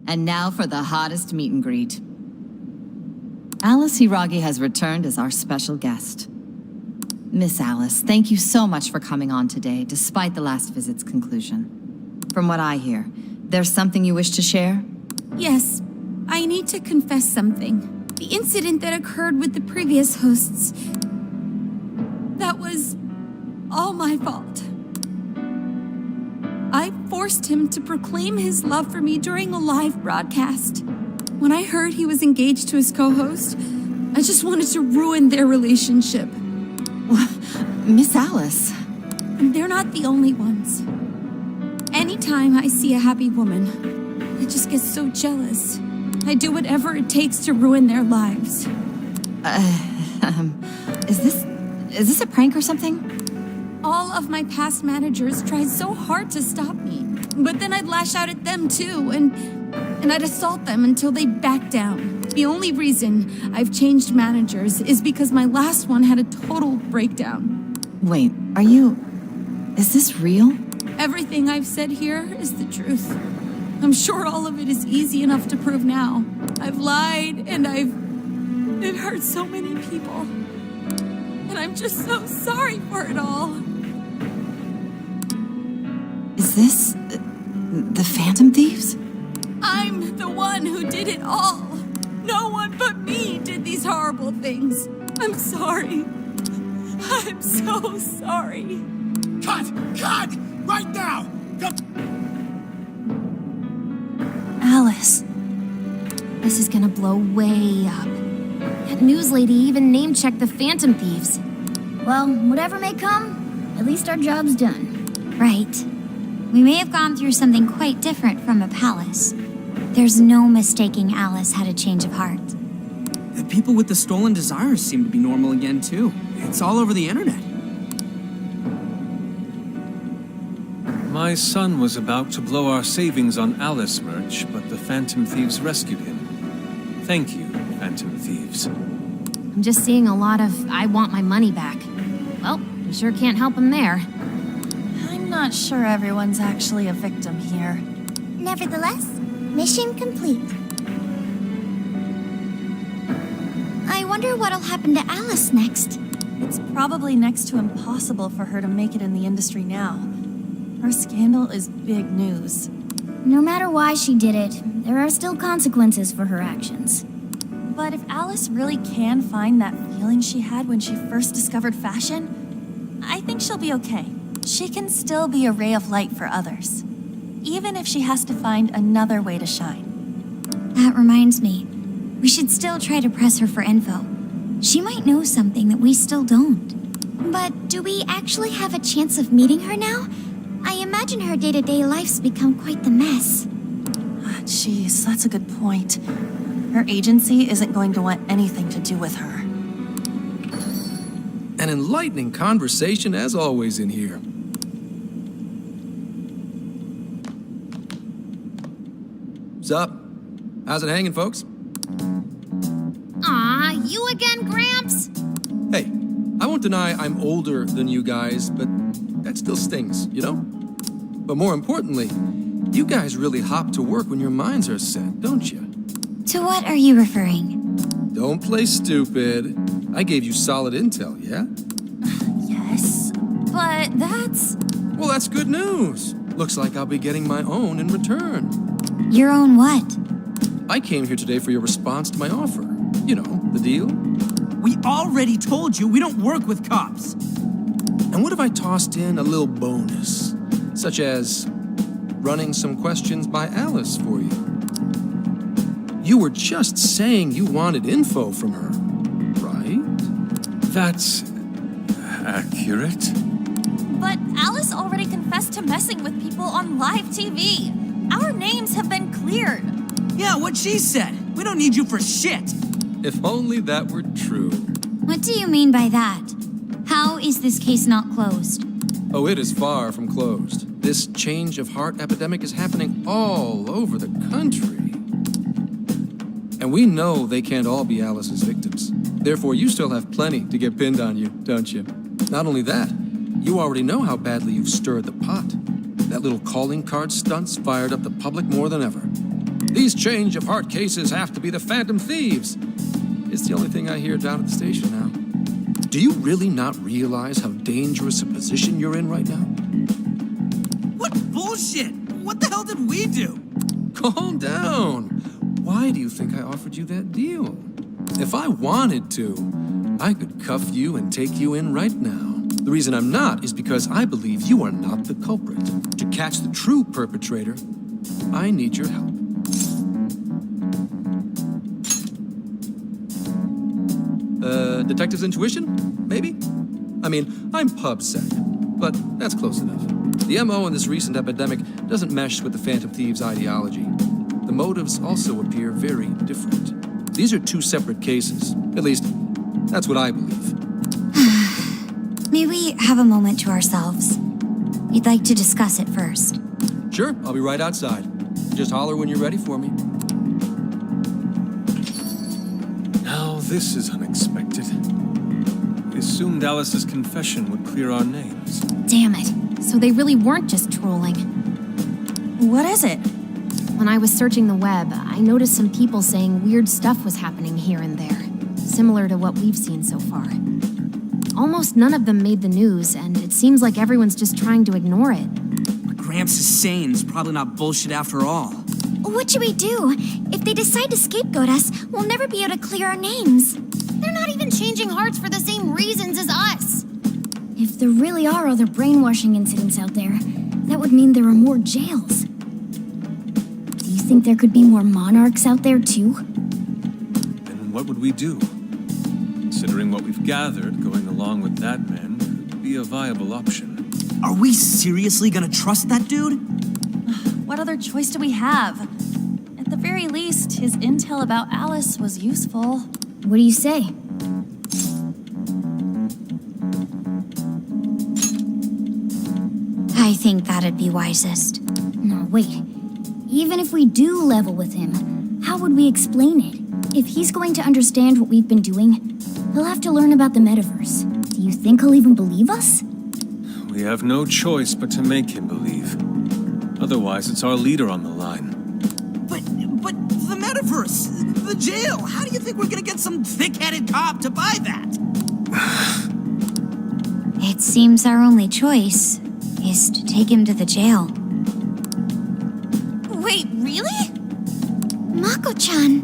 And now for the hottest meet and greet. Alice Hiragi has returned as our special guest. Miss Alice, thank you so much for coming on today, despite the last visit's conclusion. From what I hear, there's something you wish to share? Yes, I need to confess something. The incident that occurred with the previous hosts, that was all my fault. I forced him to proclaim his love for me during a live broadcast. When I heard he was engaged to his co-host, I just wanted to ruin their relationship. Miss Alice. And they're not the only ones. Anytime I see a happy woman, I just get so jealous. I do whatever it takes to ruin their lives. Is this a prank or something? All of my past managers tried so hard to stop me, but then I'd lash out at them too, and I'd assault them until they backed down. The only reason I've changed managers is because my last one had a total breakdown. Wait, is this real? Everything I've said here is the truth. I'm sure all of it is easy enough to prove now. I've lied, and it hurt so many people. And I'm just so sorry for it all. Is this the Phantom Thieves? I'm the one who did it all. No one but me did these horrible things. I'm sorry. I'm so sorry. Cut! Cut! Right now! Alice. This is gonna blow way up. That news lady even name-checked the Phantom Thieves. Well, whatever may come, at least our job's done. Right. We may have gone through something quite different from a palace. There's no mistaking Alice had a change of heart. The people with the stolen desires seem to be normal again, too. It's all over the internet. My son was about to blow our savings on Alice merch, but the Phantom Thieves rescued him. Thank you, Phantom Thieves. I'm just seeing a lot of, I want my money back. Well, we sure can't help him there. I'm not sure everyone's actually a victim here. Nevertheless, mission complete. I wonder what'll happen to Alice next. It's probably next to impossible for her to make it in the industry now. Her scandal is big news. No matter why she did it, there are still consequences for her actions. But if Alice really can find that feeling she had when she first discovered fashion, I think she'll be okay. She can still be a ray of light for others, even if she has to find another way to shine. That reminds me, we should still try to press her for info. She might know something that we still don't. But do we actually have a chance of meeting her now? I imagine her day-to-day life's become quite the mess. Jeez, that's a good point. Her agency isn't going to want anything to do with her. An enlightening conversation as always in here. What's up? How's it hanging, folks? Aw, you again, Gramps? Hey, I won't deny I'm older than you guys, but that still stings, you know? But more importantly, you guys really hop to work when your minds are set, don't you? To what are you referring? Don't play stupid. I gave you solid intel, yeah? Yes, but that's... Well, that's good news. Looks like I'll be getting my own in return. Your own what? I came here today for your response to my offer. You know, the deal. We already told you we don't work with cops. And what if I tossed in a little bonus? Such as running some questions by Alice for you. You were just saying you wanted info from her, right? That's accurate. But Alice already confessed to messing with people on live TV. Our names have been cleared. Yeah, what she said. We don't need you for shit. If only that were true. What do you mean by that? How is this case not closed? Oh, it is far from closed. This change of heart epidemic is happening all over the country. And we know they can't all be Alice's victims. Therefore, you still have plenty to get pinned on you, don't you? Not only that, you already know how badly you've stirred the pot. That little calling card stunt's fired up the public more than ever. These change of heart cases have to be the Phantom Thieves. It's the only thing I hear down at the station now. Do you really not realize how dangerous a position you're in right now? What bullshit? What the hell did we do? Calm down. Why do you think I offered you that deal? If I wanted to, I could cuff you and take you in right now. The reason I'm not is because I believe you are not the culprit. To catch the true perpetrator, I need your help. Detective's intuition? Maybe? I mean, I'm PubSec, but that's close enough. The MO in this recent epidemic doesn't mesh with the Phantom Thieves' ideology. The motives also appear very different. These are two separate cases. At least, that's what I believe. May we have a moment to ourselves? We'd like to discuss it first. Sure, I'll be right outside. Just holler when you're ready for me. Now, this is unexpected. We assumed Alice's confession would clear our names. Damn it. So they really weren't just trolling. What is it? When I was searching the web, I noticed some people saying weird stuff was happening here and there, similar to what we've seen so far. Almost none of them made the news, and it seems like everyone's just trying to ignore it. What Gramps is saying is probably not bullshit after all. What should we do? If they decide to scapegoat us, we'll never be able to clear our names. They're not even changing hearts for the same reasons as us. If there really are other brainwashing incidents out there, that would mean there are more jails. Do you think there could be more monarchs out there too? And what would we do? Considering what we've gathered, going along with that man could be a viable option. Are we seriously gonna trust that dude? What other choice do we have? At the very least, his intel about Alice was useful. What do you say? I think that'd be wisest. No, wait. Even if we do level with him, how would we explain it? If he's going to understand what we've been doing, he'll have to learn about the metaverse. Do you think he'll even believe us? We have no choice but to make him believe. Otherwise, it's our leader on the line. But the metaverse, the jail, how do you think we're gonna get some thick-headed cop to buy that? It seems our only choice is to take him to the jail. Wait, really? Mako-chan!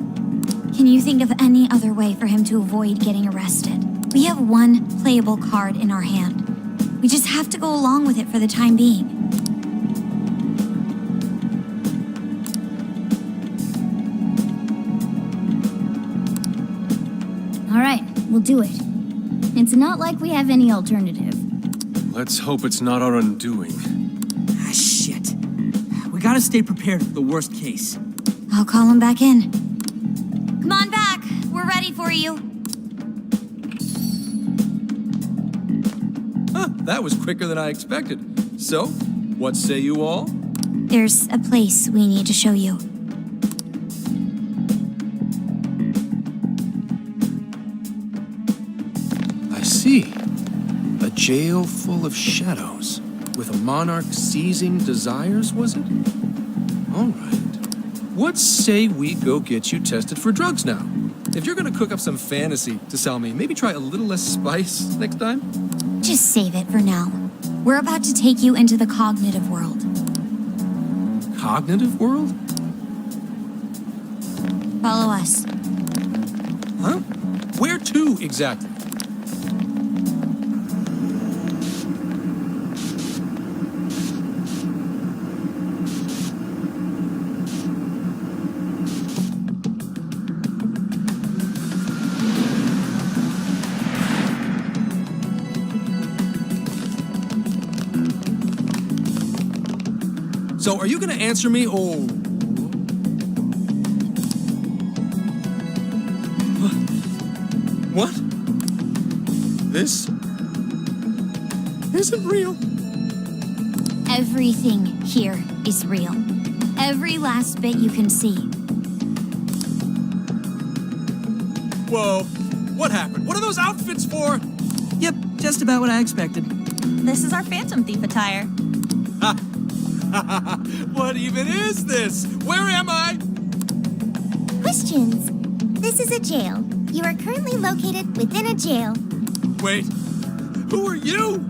Can you think of any other way for him to avoid getting arrested? We have one playable card in our hand. We just have to go along with it for the time being. All right, we'll do it. It's not like we have any alternative. Let's hope it's not our undoing. Ah, shit. We gotta stay prepared for the worst case. I'll call him back in. Come on back. We're ready for you. Huh, that was quicker than I expected. So, what say you all? There's a place we need to show you. I see. A jail full of shadows. With a monarch seizing desires, was it? All right. What say we go get you tested for drugs now? If you're gonna cook up some fantasy to sell me, maybe try a little less spice next time? Just save it for now. We're about to take you into the cognitive world. Cognitive world? Follow us. Huh? Where to exactly? So, are you gonna answer me, or... What? This isn't real. Everything here is real. Every last bit you can see. Whoa, what happened? What are those outfits for? Yep, just about what I expected. This is our Phantom Thief attire. What even is this? Where am I? questions. This is a jail. You are currently located within a jail. Wait, who are you?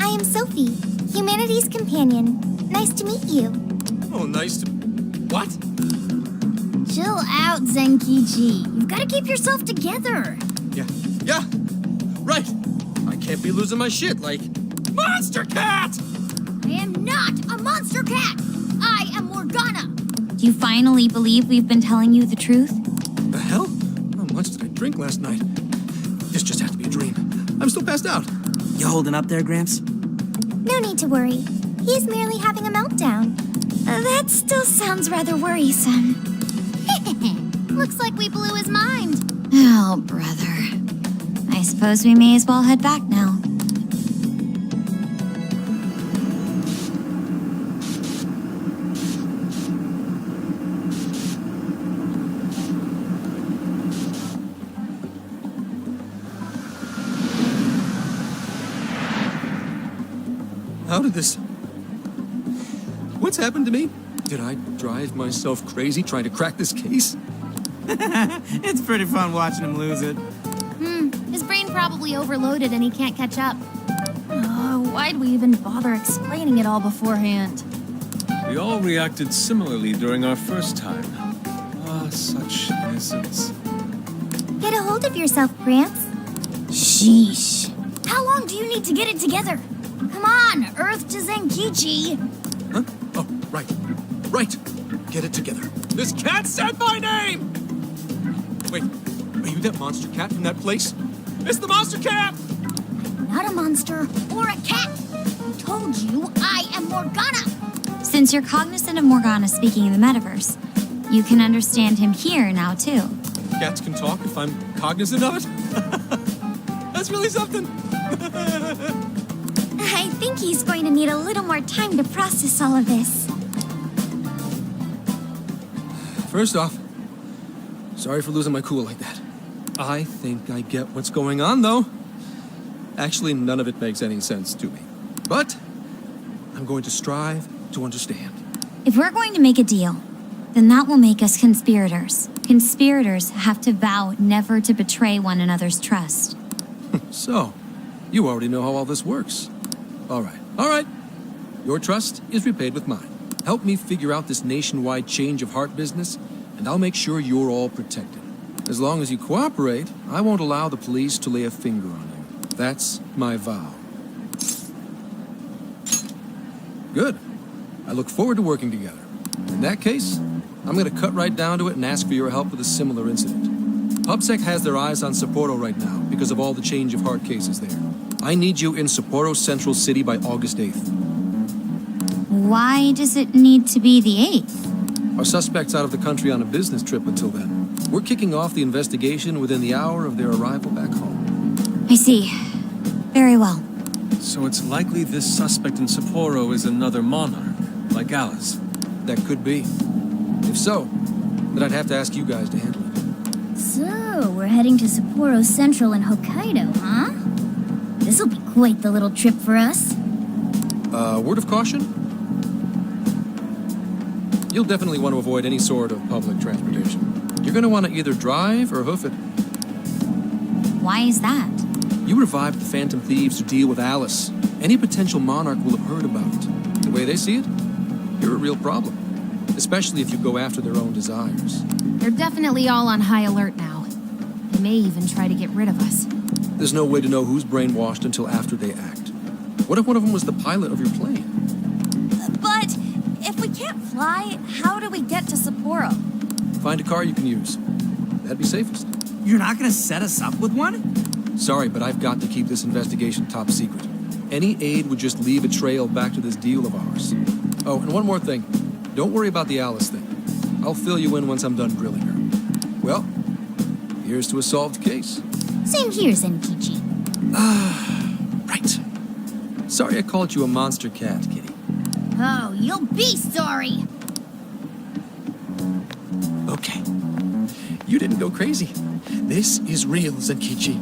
I am Sophie, humanity's companion. Nice to meet you. Oh, nice to... What? Chill out, Zenkichi. You've got to keep yourself together. Yeah, right. I can't be losing my shit like... Monster Cat! I am not a monster cat. I am Morgana. Do you finally believe we've been telling you the truth? The hell? How much did I drink last night? This just has to be a dream. I'm still passed out. You holding up there, Gramps? No need to worry. He is merely having a meltdown. That still sounds rather worrisome. Looks like we blew his mind. Oh, brother. I suppose we may as well head back now. How did this... What's happened to me? Did I drive myself crazy trying to crack this case? It's pretty fun watching him lose it. His brain probably overloaded and he can't catch up. Why'd we even bother explaining it all beforehand? We all reacted similarly during our first time. Ah, such innocence. Get a hold of yourself, Gramps. Sheesh. How long do you need to get it together? Come on, Earth to Zenkichi. Huh? Oh, right. Right. Get it together. This cat said my name! Wait, are you that monster cat from that place? It's the monster cat! Not a monster or a cat. I told you I am Morgana. Since you're cognizant of Morgana speaking in the metaverse, you can understand him here now, too. Cats can talk if I'm cognizant of it? That's really something. I think he's going to need a little more time to process all of this. First off, sorry for losing my cool like that. I think I get what's going on, though. Actually, none of it makes any sense to me. But I'm going to strive to understand. If we're going to make a deal, then that will make us conspirators. Conspirators have to vow never to betray one another's trust. So, you already know how all this works. All right. Your trust is repaid with mine. Help me figure out this nationwide change of heart business, and I'll make sure you're all protected. As long as you cooperate, I won't allow the police to lay a finger on you. That's my vow. Good. I look forward to working together. In that case, I'm going to cut right down to it and ask for your help with a similar incident. PubSec has their eyes on Sapporo right now because of all the change of heart cases there. I need you in Sapporo Central City by August 8th. Why does it need to be the 8th? Our suspect's out of the country on a business trip until then. We're kicking off the investigation within the hour of their arrival back home. I see. Very well. So it's likely this suspect in Sapporo is another monarch, like Alice. That could be. If so, then I'd have to ask you guys to handle it. So, we're heading to Sapporo Central in Hokkaido, huh? This'll be quite the little trip for us. Word of caution? You'll definitely want to avoid any sort of public transportation. You're going to want to either drive or hoof it. Why is that? You revived the Phantom Thieves to deal with Alice. Any potential monarch will have heard about it. The way they see it, you're a real problem. Especially if you go after their own desires. They're definitely all on high alert now. They may even try to get rid of us. There's no way to know who's brainwashed until after they act. What if one of them was the pilot of your plane? But if we can't fly, how do we get to Sapporo? Find a car you can use. That'd be safest. You're not gonna set us up with one? Sorry, but I've got to keep this investigation top secret. Any aid would just leave a trail back to this deal of ours. Oh, and one more thing. Don't worry about the Alice thing. I'll fill you in once I'm done grilling her. Well, here's to a solved case. Same here, Zenkichi. Right. Sorry I called you a monster cat, kitty. Oh, you'll be sorry. Okay. You didn't go crazy. This is real, Zenkichi.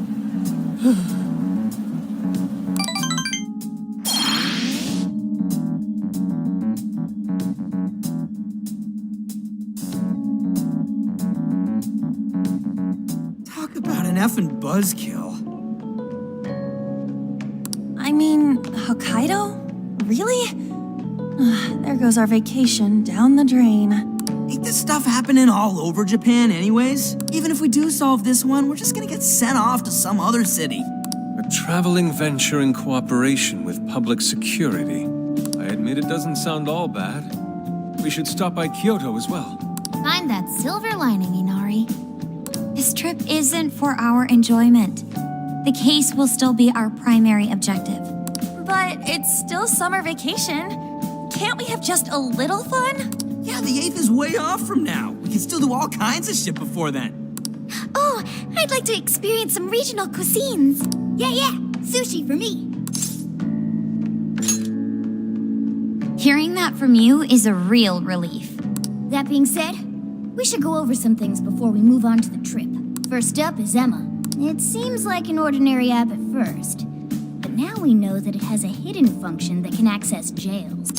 An effing buzzkill. I mean, Hokkaido? Really? There goes our vacation down the drain. Ain't this stuff happening all over Japan anyways? Even if we do solve this one, we're just gonna get sent off to some other city. A traveling venture in cooperation with public security. I admit it doesn't sound all bad. We should stop by Kyoto as well. Find that silver lining, Inari. This trip isn't for our enjoyment. The case will still be our primary objective. But it's still summer vacation. Can't we have just a little fun? Yeah, the 8th is way off from now. We can still do all kinds of shit before then. Oh, I'd like to experience some regional cuisines. Yeah, sushi for me. Hearing that from you is a real relief. That being said, we should go over some things before we move on to the trip. First up is Emma. It seems like an ordinary app at first, but now we know that it has a hidden function that can access jails.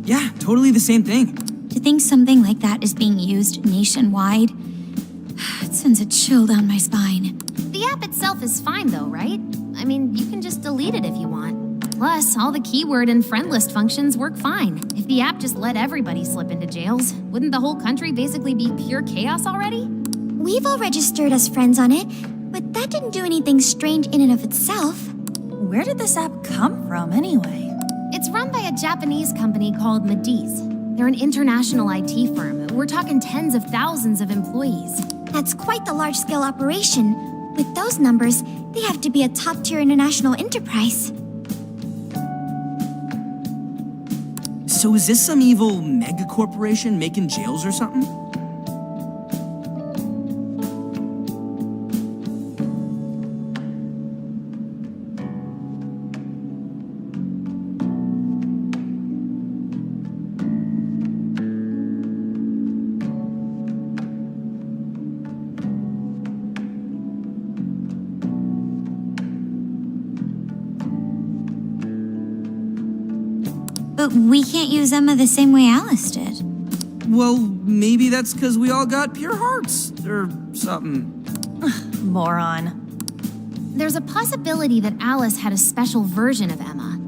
Yeah, totally the same thing. To think something like that is being used nationwide, it sends a chill down my spine. The app itself is fine though, right? I mean, you can just delete it if you want. Plus, all the keyword and friend list functions work fine. If the app just let everybody slip into jails, wouldn't the whole country basically be pure chaos already? We've all registered as friends on it, but that didn't do anything strange in and of itself. Where did this app come from anyway? It's run by a Japanese company called Mediz. They're an international IT firm. We're talking tens of thousands of employees. That's quite the large-scale operation. With those numbers, they have to be a top-tier international enterprise. So is this some evil mega corporation making jails or something? But we can't use Emma the same way Alice did. Well, maybe that's because we all got pure hearts, or something. Moron. There's a possibility that Alice had a special version of Emma.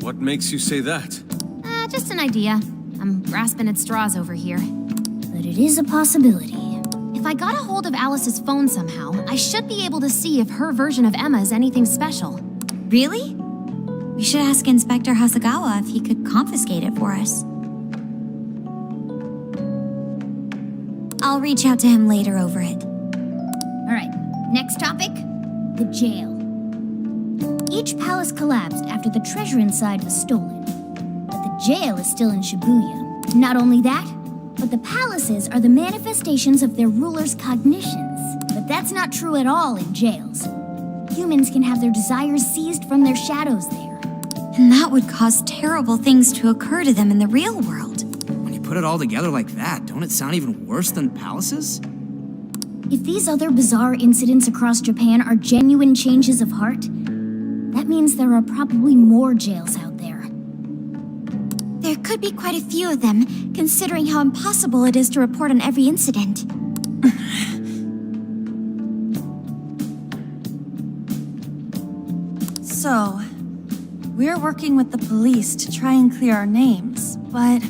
What makes you say that? Just an idea. I'm grasping at straws over here. But it is a possibility. If I got a hold of Alice's phone somehow, I should be able to see if her version of Emma is anything special. Really? We should ask Inspector Hasegawa if he could confiscate it for us. I'll reach out to him later over it. All right, next topic, the jail. Each palace collapsed after the treasure inside was stolen. But the jail is still in Shibuya. Not only that, but the palaces are the manifestations of their rulers' cognitions. But that's not true at all in jails. Humans can have their desires seized from their shadows there. And that would cause terrible things to occur to them in the real world. When you put it all together like that, don't it sound even worse than palaces? If these other bizarre incidents across Japan are genuine changes of heart, that means there are probably more jails out there. There could be quite a few of them, considering how impossible it is to report on every incident. So, we're working with the police to try and clear our names, but...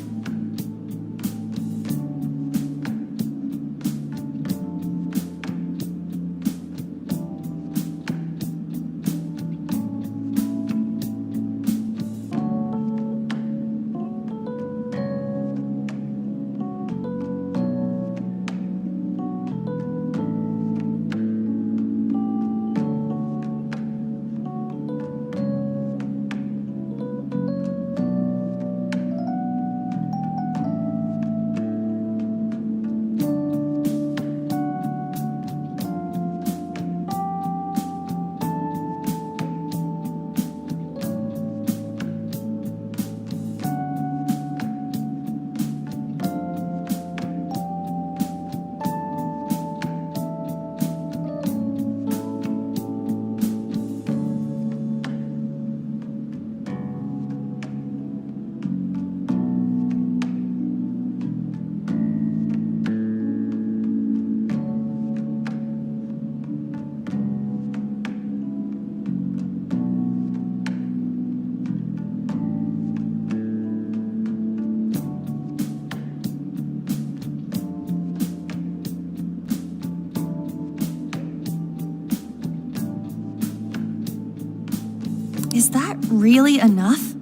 really enough?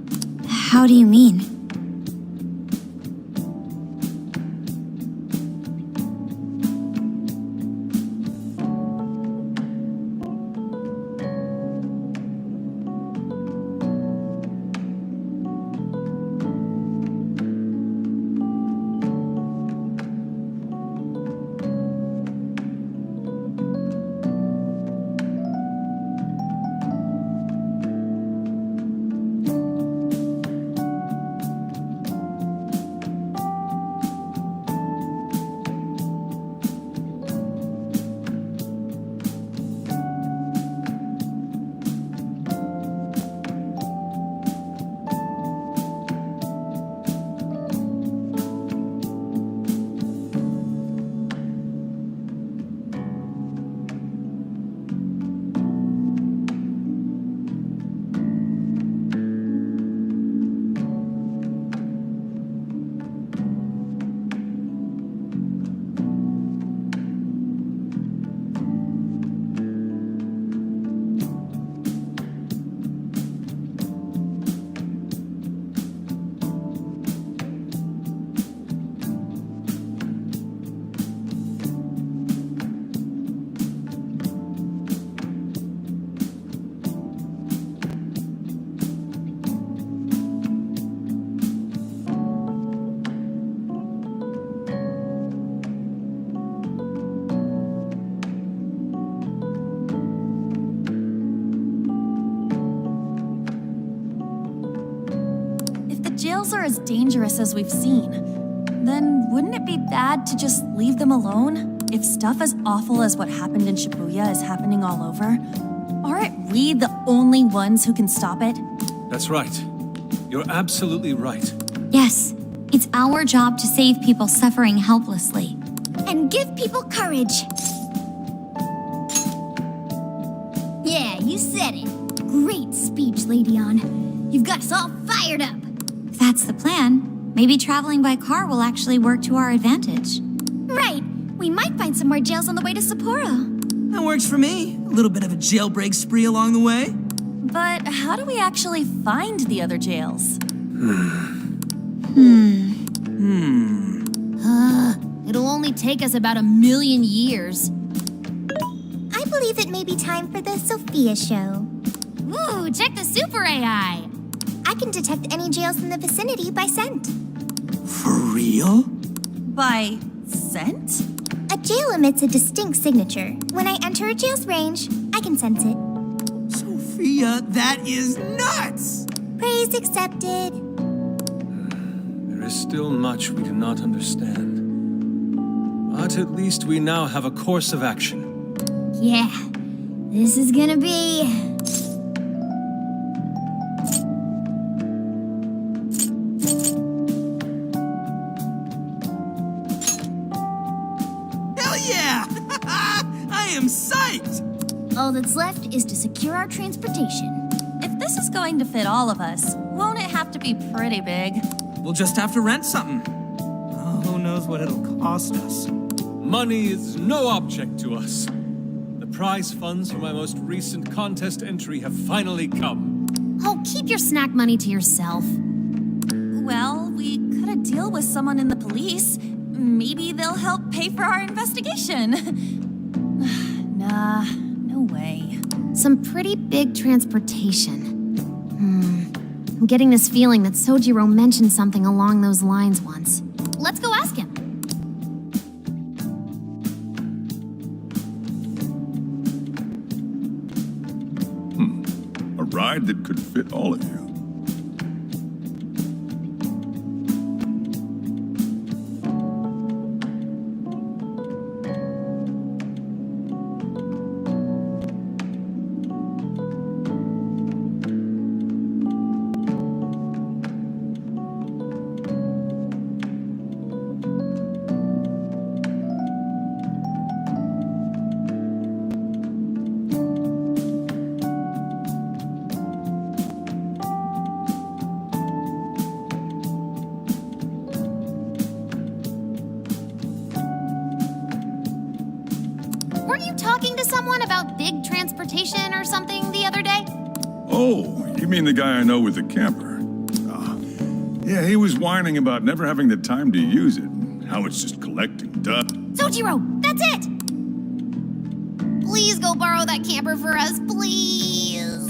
How do you mean? Jails are as dangerous as we've seen. Then wouldn't it be bad to just leave them alone? If stuff as awful as what happened in Shibuya is happening all over, aren't we the only ones who can stop it? That's right. You're absolutely right. Yes, it's our job to save people suffering helplessly. And give people courage. Yeah, you said it. Great speech, Lady On. You've got us all fired up. If that's the plan, maybe traveling by car will actually work to our advantage. Right. We might find some more jails on the way to Sapporo. That works for me. A little bit of a jailbreak spree along the way. But how do we actually find the other jails? It'll only take us about 1,000,000 years. I believe it may be time for the Sophia show. Ooh, check the super AI! I can detect any jails in the vicinity by scent. For real? By scent? A jail emits a distinct signature. When I enter a jail's range, I can sense it. Sophia, that is nuts! Praise accepted. There is still much we do not understand. But at least we now have a course of action. Yeah, this is gonna be... Hell yeah! I am psyched! All that's left is to secure our transportation. If this is going to fit all of us, won't it have to be pretty big? We'll just have to rent something. Oh, who knows what it'll cost us. Money is no object to us. The prize funds for my most recent contest entry have finally come. Oh, keep your snack money to yourself. Well, we could a deal with someone in the police. Maybe they'll help pay for our investigation. Nah, no way. Some pretty big transportation. I'm getting this feeling that Sojiro mentioned something along those lines once. Let's go ask him. A ride that could fit all of you. Weren't you talking to someone about big transportation or something the other day? Oh, You mean the guy I know with the camper? Ah, yeah, he was whining about never having the time to use it. How it's just collecting dust. Sojiro, that's it! Please go borrow that camper for us, please.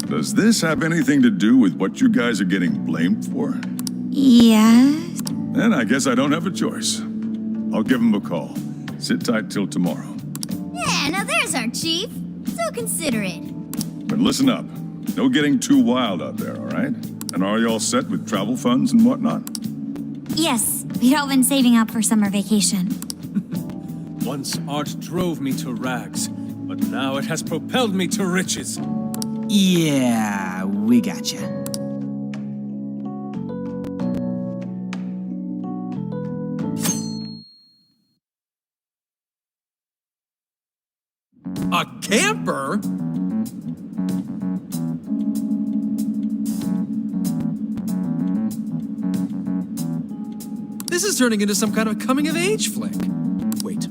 Does this have anything to do with what you guys are getting blamed for? Yes. Then I guess I don't have a choice. I'll give him a call. Sit tight till tomorrow. Yeah, now there's our chief. So considerate. But listen up. No getting too wild out there, all right? And are you all set with travel funds and whatnot? Yes, we'd all been saving up for summer vacation. Once art drove me to rags, but now it has propelled me to riches. Yeah, we gotcha. A camper? This is turning into some kind of coming-of-age flick. Wait,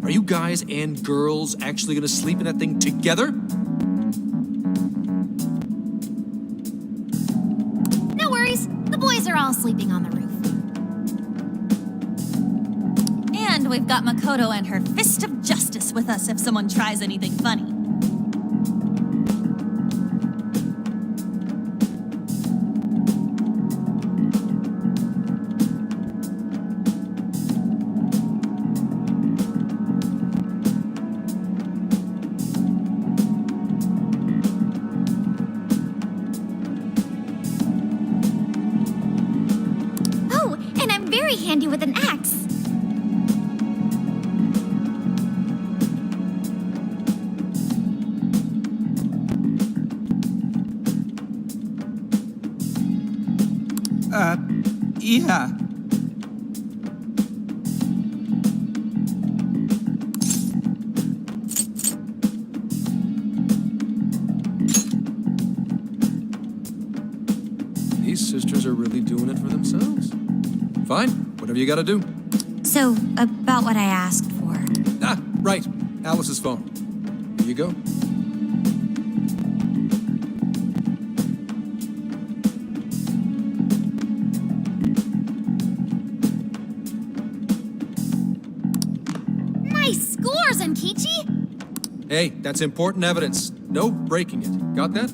are you guys and girls actually gonna sleep in that thing together? No worries, the boys are all sleeping on the roof. And we've got Makoto and her fist of justice with us if someone tries anything funny. Oh, and I'm very handy with an axe. Yeah. These sisters are really doing it for themselves. Fine, whatever you gotta do. So, about what I asked for. Ah, right, Alice's phone. Here you go. Nice scores, Ankichi! Hey, that's important evidence. No breaking it. Got that?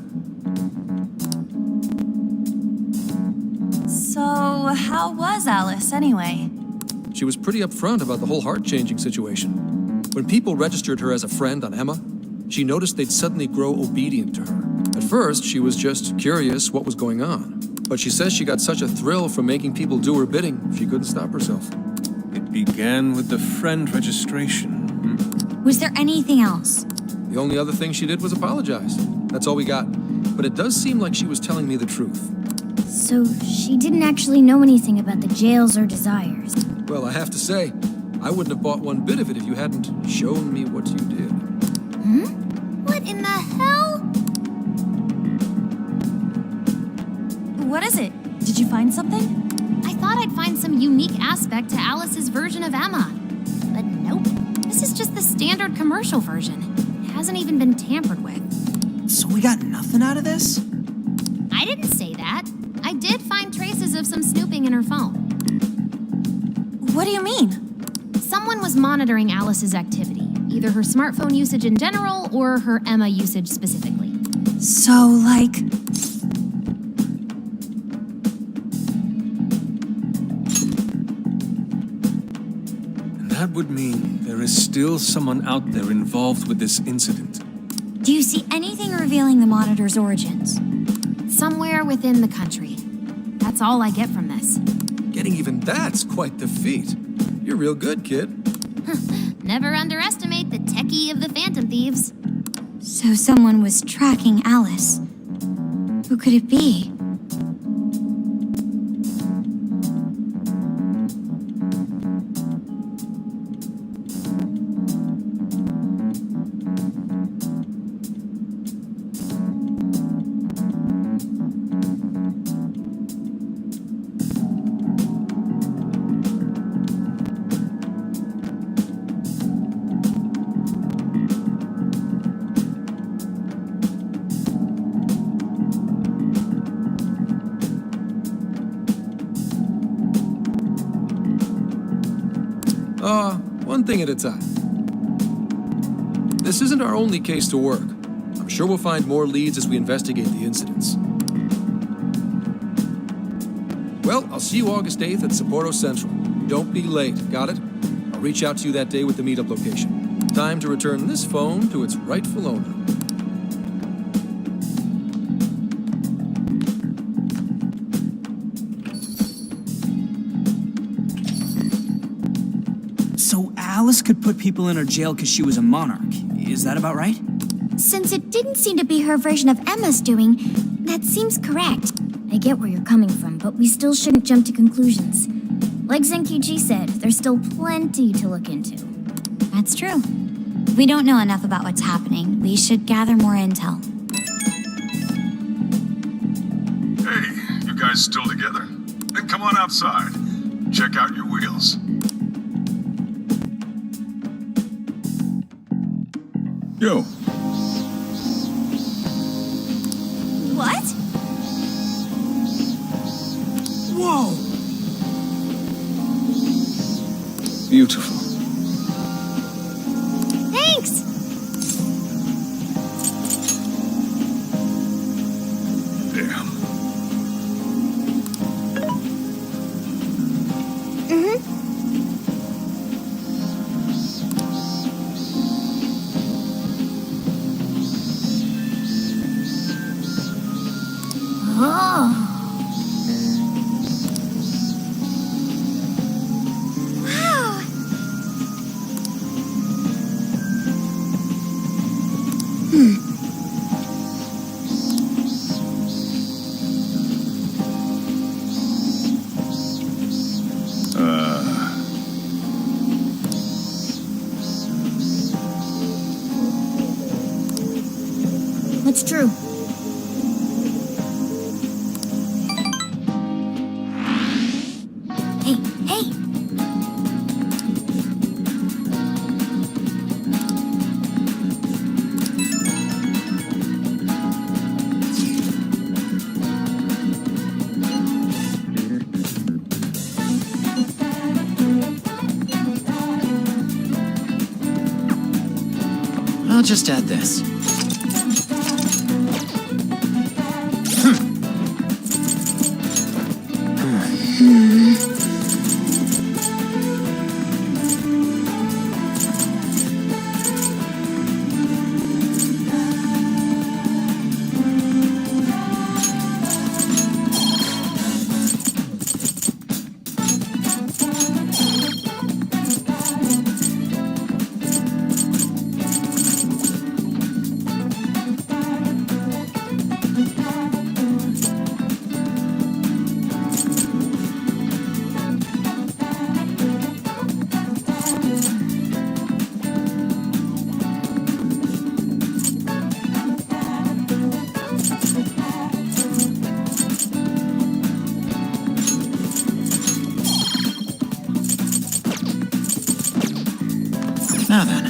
So, how was Alice anyway? She was pretty upfront about the whole heart-changing situation. When people registered her as a friend on Emma, she noticed they'd suddenly grow obedient to her. At first, she was just curious what was going on. But she says she got such a thrill from making people do her bidding, she couldn't stop herself. It began with the friend registration. Was there anything else? The only other thing she did was apologize. That's all we got. But it does seem like she was telling me the truth. So she didn't actually know anything about the jails or desires. Well, I have to say, I wouldn't have bought one bit of it if you hadn't shown me what you did. What in the hell? What is it? Did you find something? I thought I'd find some unique aspect to Alice's version of Emma. But nope. This is just the standard commercial version. It hasn't even been tampered with. So we got nothing out of this? I didn't say that. I did find traces of some snooping in her phone. What do you mean? Someone was monitoring Alice's activity, either her smartphone usage in general or her Emma usage specifically. So, like... That would mean there is still someone out there involved with this incident. Do you see anything revealing the monitor's origins? Somewhere within the country. That's all I get from this. Getting even that's quite the feat. You're real good, kid. Never underestimate the techie of the Phantom Thieves. So someone was tracking Alice. Who could it be? One thing at a time. This isn't our only case to work. I'm sure we'll find more leads as we investigate the incidents. Well, I'll see you August 8th at Sapporo Central. Don't be late, got it? I'll reach out to you that day with the meetup location. Time to return this phone to its rightful owner. So Alice could put people in her jail because she was a monarch. Is that about right? Since it didn't seem to be her version of Emma's doing, that seems correct. I get where you're coming from, but we still shouldn't jump to conclusions. Like Zenkichi said, there's still plenty to look into. That's true. We don't know enough about what's happening. We should gather more intel. Hey, you guys still together? Then come on outside. Check out your wheels. Yo. What? Whoa! Beautiful. Thanks! Damn. Wow! It's true. Hey, hey! I'll just add this. Now then.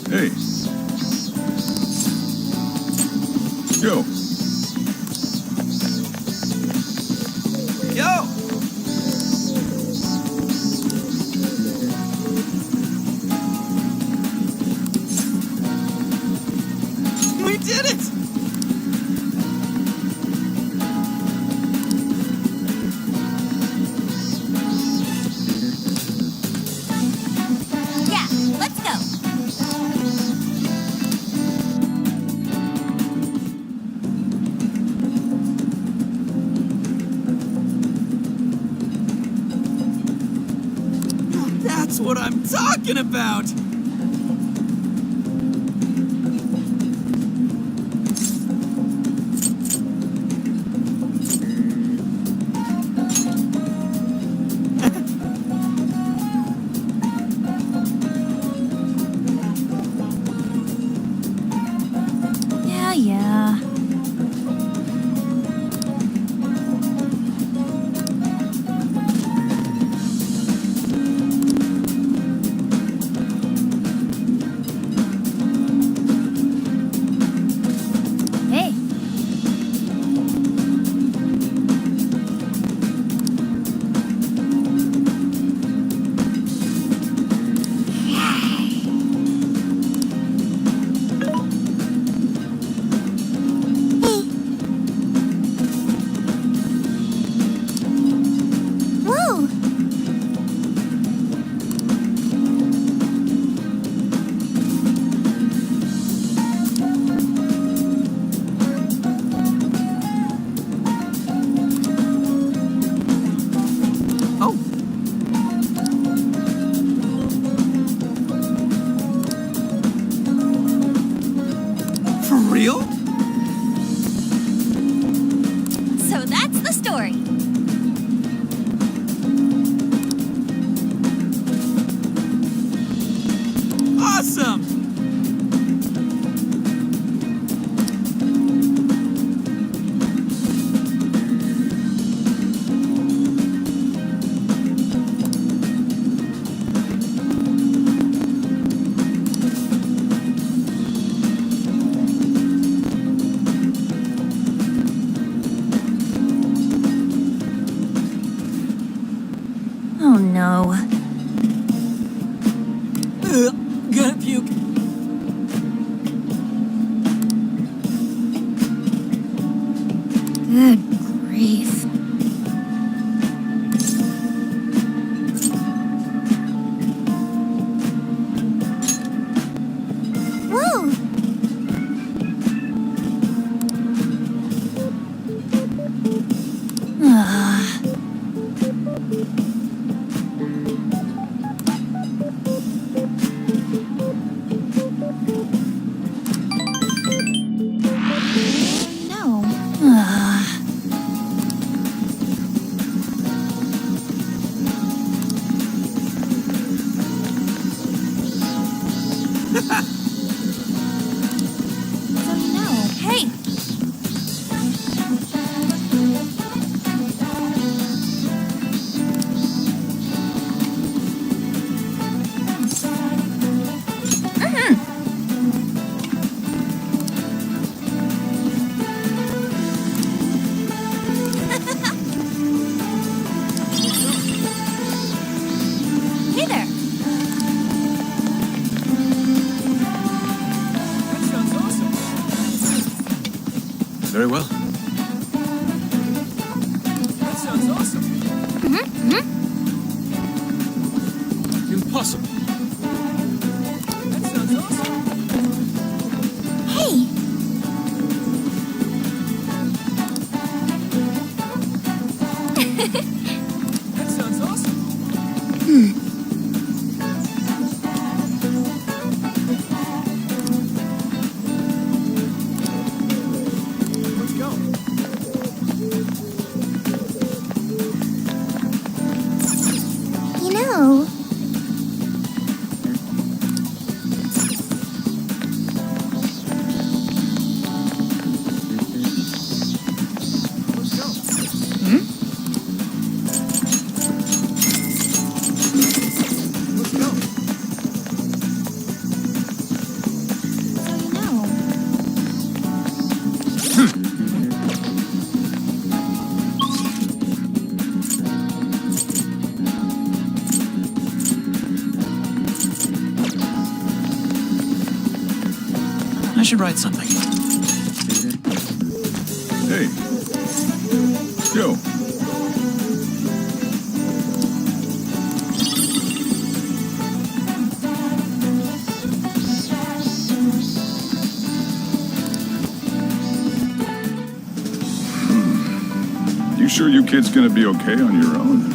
Hey. Yo. Yo! We did it! Yeah, let's go. That's what I'm talking about! Yeah. Oh no. Gonna puke. Good grief. Whoa! No. So no. Hey! Hey there! That sounds awesome. Very well. That sounds awesome. Impossible. That sounds awesome. Hey! That sounds awesome. Let's go. You know, Let's go. Let's go. So you know. I should write something. Hey. Joe. You sure you kids gonna be okay on your own?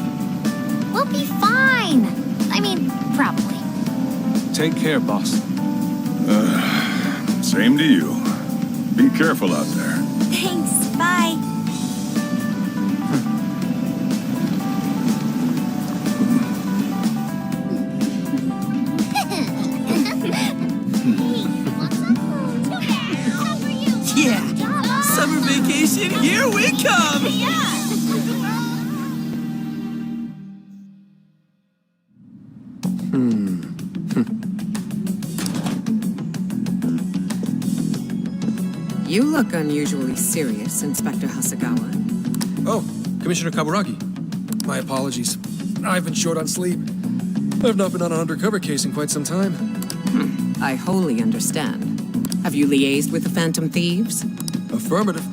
We'll be fine. I mean, probably. Take care, boss. Same to you. Be careful out there. Thanks. Bye. Yeah. Summer vacation, here we come. You look unusually serious, Inspector Hasagawa. Oh, Commissioner Kaburagi. My apologies. I've been short on sleep. I've not been on an undercover case in quite some time. I wholly understand. Have you liaised with the Phantom Thieves? Affirmative.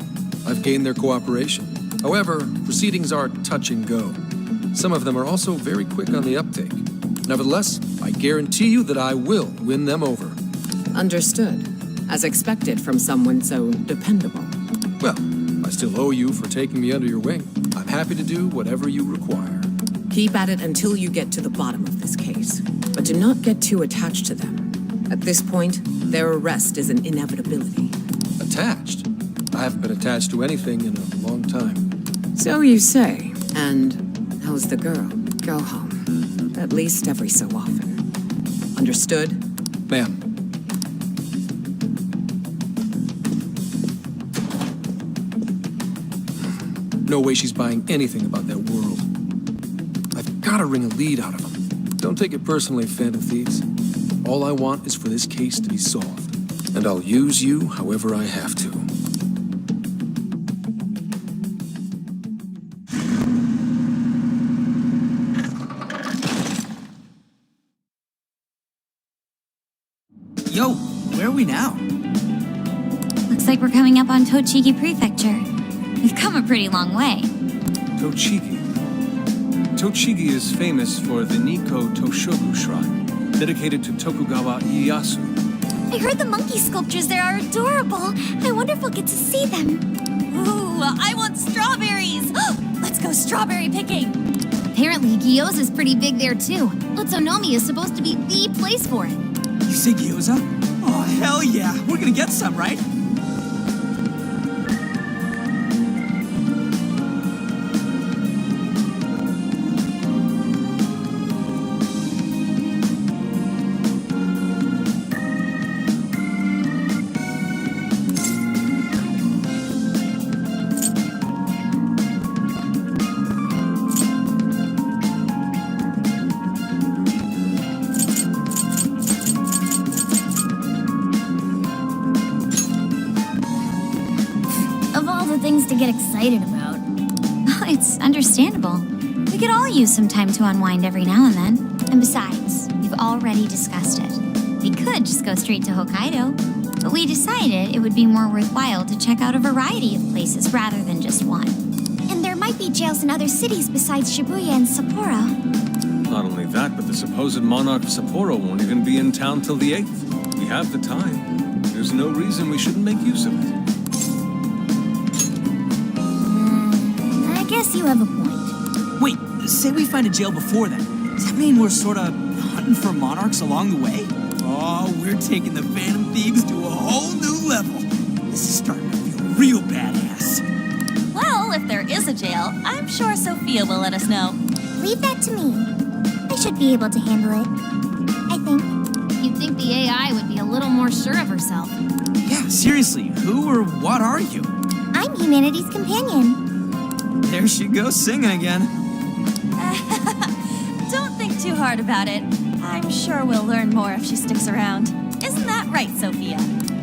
I've gained their cooperation. However, proceedings are touch and go. Some of them are also very quick on the uptake. Nevertheless, I guarantee you that I will win them over. Understood. As expected from someone so dependable. Well, I still owe you for taking me under your wing. I'm happy to do whatever you require. Keep at it until you get to the bottom of this case. But do not get too attached to them. At this point, their arrest is an inevitability. Attached? I haven't been attached to anything in a long time. So you say. And how's the girl? Go home. At least every so often. Understood? Ma'am. No way she's buying anything about that world. I've got to wring a lead out of them. Don't take it personally, Phantom Thieves. All I want is for this case to be solved. And I'll use you however I have to. Yo, where are we now? Looks like we're coming up on Tochigi Prefecture. We've come a pretty long way. Tochigi. Tochigi is famous for the Nikko Toshogu Shrine, dedicated to Tokugawa Ieyasu. I heard the monkey sculptures there are adorable. I wonder if we'll get to see them. Ooh, I want strawberries! Let's go strawberry picking! Apparently, Gyoza's pretty big there too. Utsunomi is supposed to be the place for it. You say gyoza? Oh, hell yeah. We're gonna get some, right? Things to get excited about. It's understandable. We could all use some time to unwind every now and then. And besides, we've already discussed it. We could just go straight to Hokkaido, but we decided it would be more worthwhile to check out a variety of places rather than just one. And there might be jails in other cities besides Shibuya and Sapporo. Not only that, but the supposed monarch of Sapporo won't even be in town till the 8th. We have the time. There's no reason we shouldn't make use of it. I guess you have a point. Wait, say we find a jail before then. Does that mean we're sort of hunting for monarchs along the way? Oh, we're taking the Phantom Thieves to a whole new level. This is starting to feel real badass. Well, if there is a jail, I'm sure Sophia will let us know. Leave that to me. I should be able to handle it. I think. You'd think the AI would be a little more sure of herself. Yeah, seriously, who or what are you? I'm humanity's companion. There she goes singing again. Don't think too hard about it. I'm sure we'll learn more if she sticks around. Isn't that right, Sophia?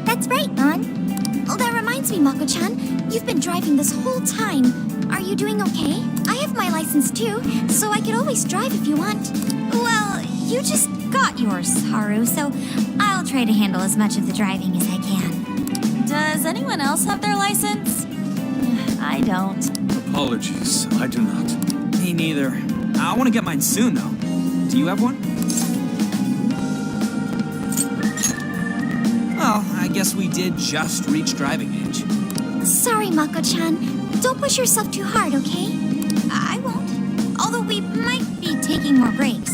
That's right, An. Oh, that reminds me, Mako-chan. You've been driving this whole time. Are you doing okay? I have my license too, so I could always drive if you want. Well, you just got yours, Haru, so I'll try to handle as much of the driving as I can. Does anyone else have their license? I don't. Apologies, I do not. Me neither. I want to get mine soon, though. Do you have one? Well, I guess we did just reach driving age. Sorry, Mako-chan. Don't push yourself too hard, okay? I won't. Although we might be taking more breaks.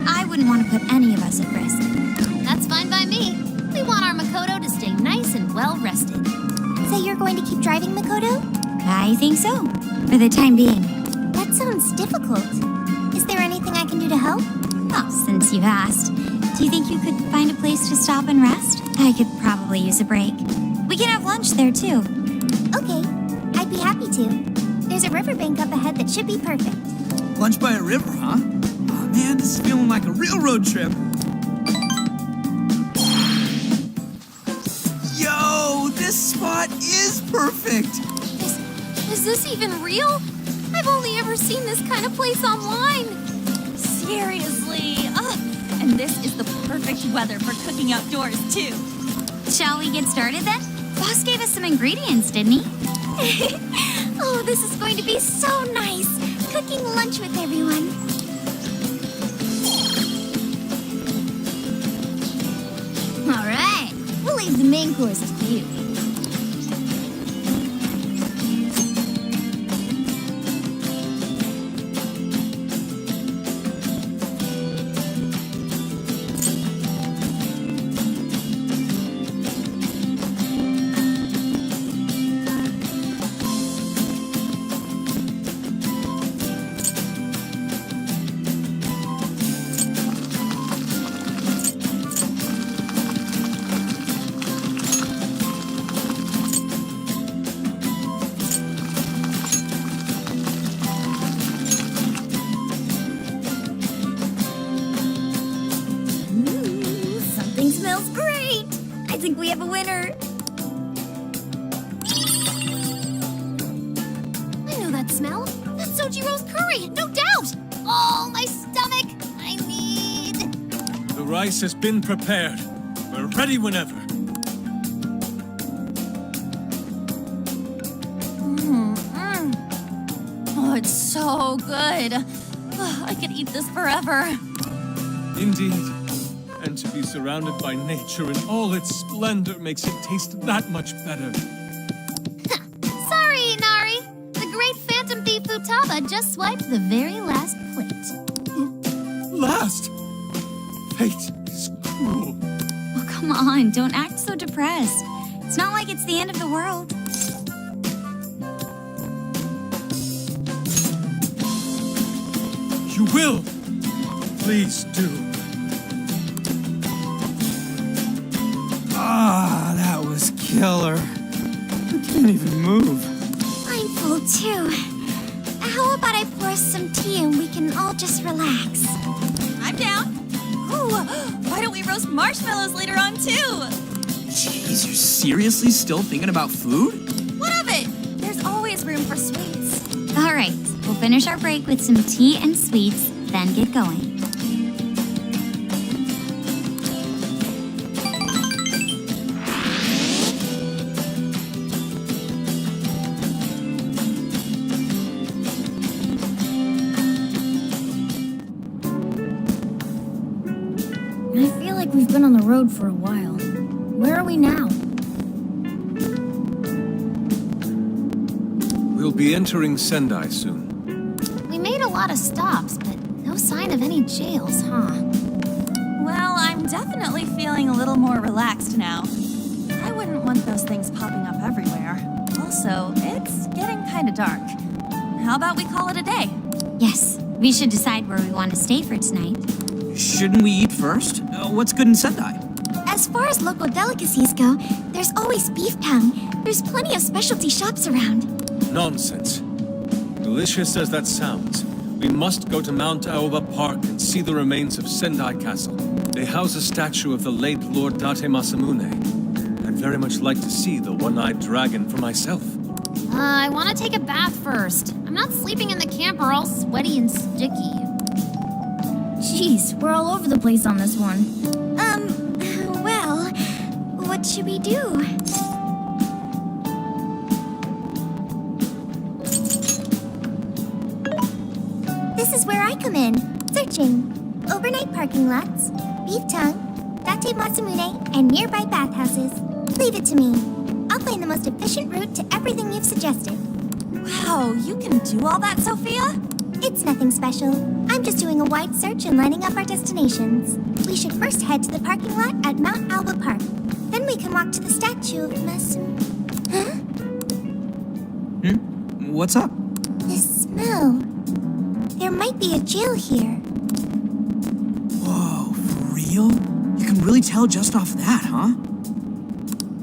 I wouldn't want to put any of us at risk. That's fine by me. We want our Makoto to stay nice and well rested. So you're going to keep driving, Makoto? I think so. For the time being. That sounds difficult. Is there anything I can do to help? Well, since you've asked, do you think you could find a place to stop and rest? I could probably use a break. We can have lunch there, too. Okay, I'd be happy to. There's a riverbank up ahead that should be perfect. Lunch by a river, huh? Oh man, this is feeling like a real road trip. Yo, this spot is perfect. Is this even real? I've only ever seen this kind of place online. Seriously. Ugh. And this is the perfect weather for cooking outdoors, too. Shall we get started then? Boss gave us some ingredients, didn't he? Oh, this is going to be so nice. Cooking lunch with everyone. All right, we'll leave the main course to you. Smells great! I think we have a winner. I know that smell. That's Sojiro's curry, no doubt. Oh, my stomach. I need... The rice has been prepared. We're ready whenever. Oh, it's so good. Oh, I could eat this forever. Indeed. And to be surrounded by nature in all its splendor makes it taste that much better. Sorry, Inari. The great Phantom Thief Futaba just swiped the very last plate. Last! Fate is cruel. Oh, come on, don't act so depressed. It's not like it's the end of the world. You will! Please do. Ah, that was killer. I can't even move. I'm full too. How about I pour us some tea and we can all just relax? I'm down. Ooh, why don't we roast marshmallows later on too? Jeez, you're seriously still thinking about food? What of it? There's always room for sweets. All right, we'll finish our break with some tea and sweets, then get going. I feel like we've been on the road for a while. Where are we now? We'll be entering Sendai soon. We made a lot of stops, but no sign of any jails, huh? Well, I'm definitely feeling a little more relaxed now. I wouldn't want those things popping up everywhere. Also, it's getting kind of dark. How about we call it a day? Yes, we should decide where we want to stay for tonight. Shouldn't we eat first? What's good in Sendai? As far as local delicacies go, there's always beef tongue. There's plenty of specialty shops around. Nonsense. Delicious as that sounds, we must go to Mount Aoba Park and see the remains of Sendai Castle. They house a statue of the late Lord Date Masamune. I'd very much like to see the one-eyed dragon for myself. I want to take a bath first. I'm not sleeping in the camper all sweaty and sticky. Jeez, we're all over the place on this one. Well, what should we do? This is where I come in. Searching. Overnight parking lots, beef tongue, Date Masamune, and nearby bathhouses. Leave it to me. I'll find the most efficient route to everything you've suggested. Wow, you can do all that, Sophia? It's nothing special. I'm just doing a wide search and lining up our destinations. We should first head to the parking lot at Mount Alba Park. Then we can walk to the statue of Huh? What's up? This smell. There might be a jail here. Whoa, for real? You can really tell just off that, huh?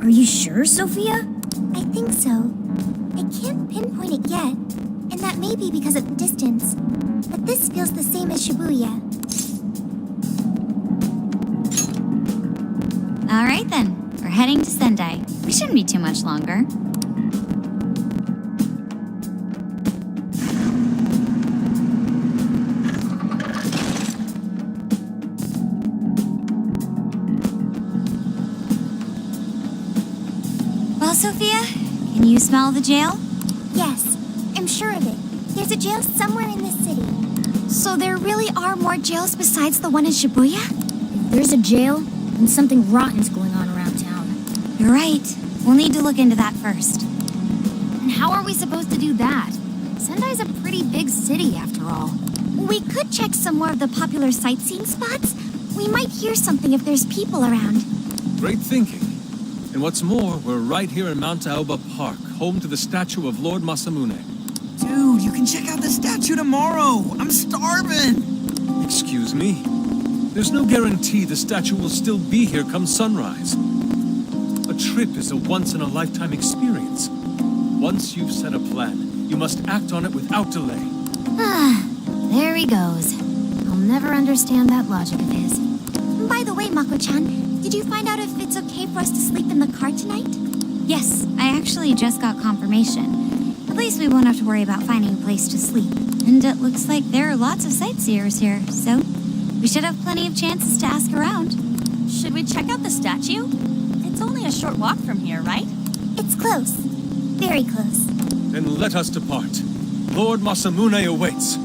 Are you sure, Sophia? I think so. I can't pinpoint it yet, and that may be because of the distance. But this feels the same as Shibuya. All right then, we're heading to Sendai. We shouldn't be too much longer. Well, Sophia, can you smell the jail? Yes, I'm sure of it. There's a jail somewhere in this city. So there really are more jails besides the one in Shibuya? If there's a jail, then something rotten's going on around town. You're right. We'll need to look into that first. And how are we supposed to do that? Sendai's a pretty big city, after all. We could check some more of the popular sightseeing spots. We might hear something if there's people around. Great thinking. And what's more, we're right here in Mount Aoba Park, home to the statue of Lord Masamune. Dude, you can check out the statue tomorrow. I'm starving. Excuse me? There's no guarantee the statue will still be here come sunrise. A trip is a once-in-a-lifetime experience. Once you've set a plan, you must act on it without delay. There he goes. I'll never understand that logic of his. By the way, Mako-chan, did you find out if it's okay for us to sleep in the car tonight? Yes, I actually just got confirmation. At least we won't have to worry about finding a place to sleep. And it looks like there are lots of sightseers here, so we should have plenty of chances to ask around. Should we check out the statue? It's only a short walk from here, right? It's close. Very close. Then let us depart. Lord Masamune awaits.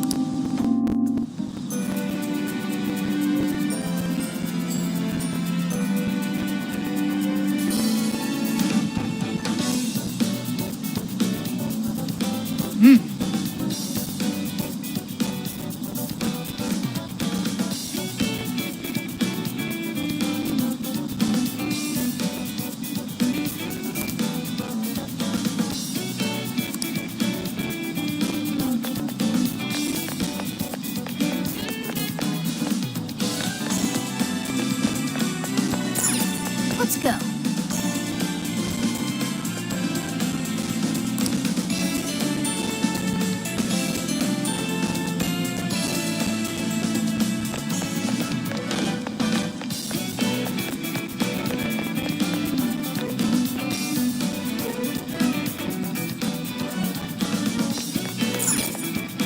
Let's go.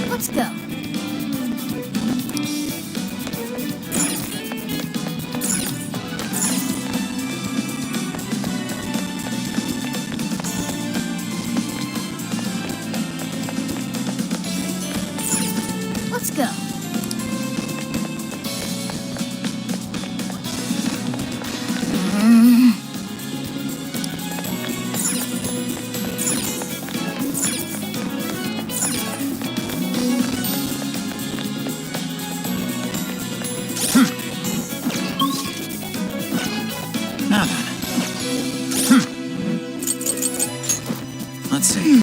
Let's go. Let's go. Now then. Let's see.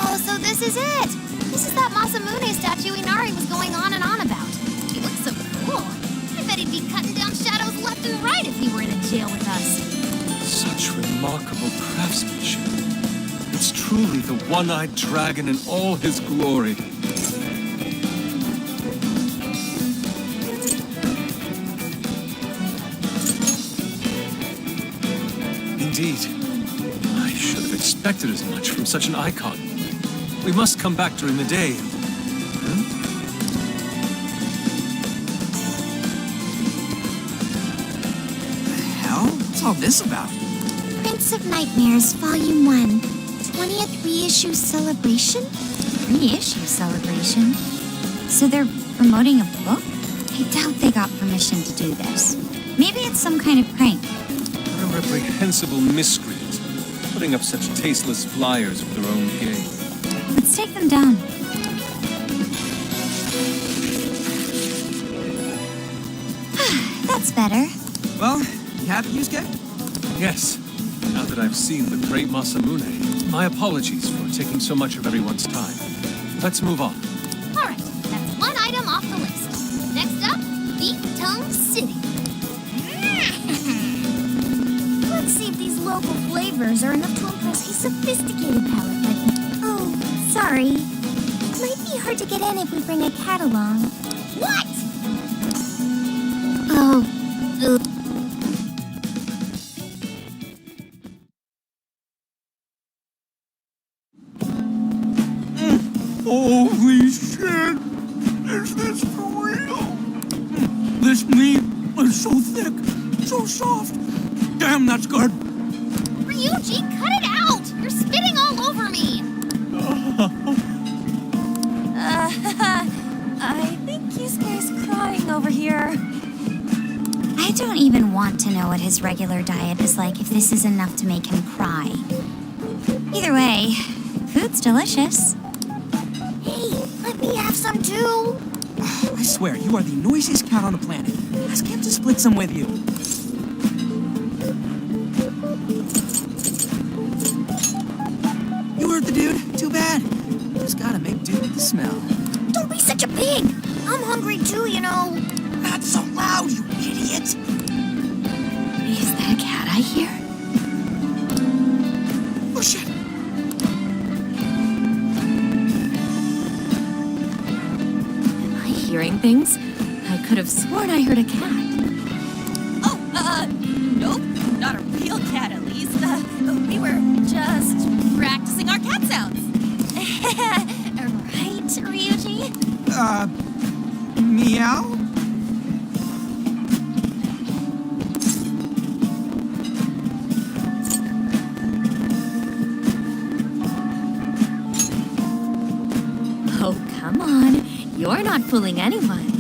Oh, so this is it! This is that Masamune statue Inari was going on and on about. He looks so cool. I bet he'd be cutting down shadows left and right if he were in a jail with us. Such remarkable craftsmanship. It's truly the one-eyed dragon in all his glory. Indeed. I should have expected as much from such an icon. We must come back during the day. Hell? What's all this about? Prince of Nightmares, Volume 1. 20th reissue celebration? Reissue celebration? So they're promoting a book? I doubt they got permission to do this. Maybe it's some kind of prank. What a reprehensible miscreant, putting up such tasteless flyers for their own gain. Let's take them down. That's better. Well, you happy, Yusuke? Yes, now that I've seen the great Masamune, my apologies for taking so much of everyone's time. Let's move on. All right, that's one item off the list. Next up, Beef Tongue City. Let's see if these local flavors are enough to impress a sophisticated palate like me. Oh, sorry. It might be hard to get in if we bring a cat along. What? Oh, Holy shit! Is this for real? This meat is so thick, so soft. Damn, that's good. Ryuji, cut it out! You're spitting all over me! I think Yusuke's crying over here. I don't even want to know what his regular diet is like if this is enough to make him cry. Either way, food's delicious. hey, let me have some too. I swear, you are the noisiest cat on the planet. Ask him to split some with you. You heard the dude? Too bad. Just gotta make do with the smell. Don't be such a pig! I'm hungry too, you know. Not so loud, you idiot! Is that a cat I hear? Oh, shit! Am I hearing things? I could have sworn I heard a cat. Oh, nope. Not a real cat, at least. We were just practicing our cat sounds. Right, Ryuji? Meow? Oh, come on. You're not fooling anyone.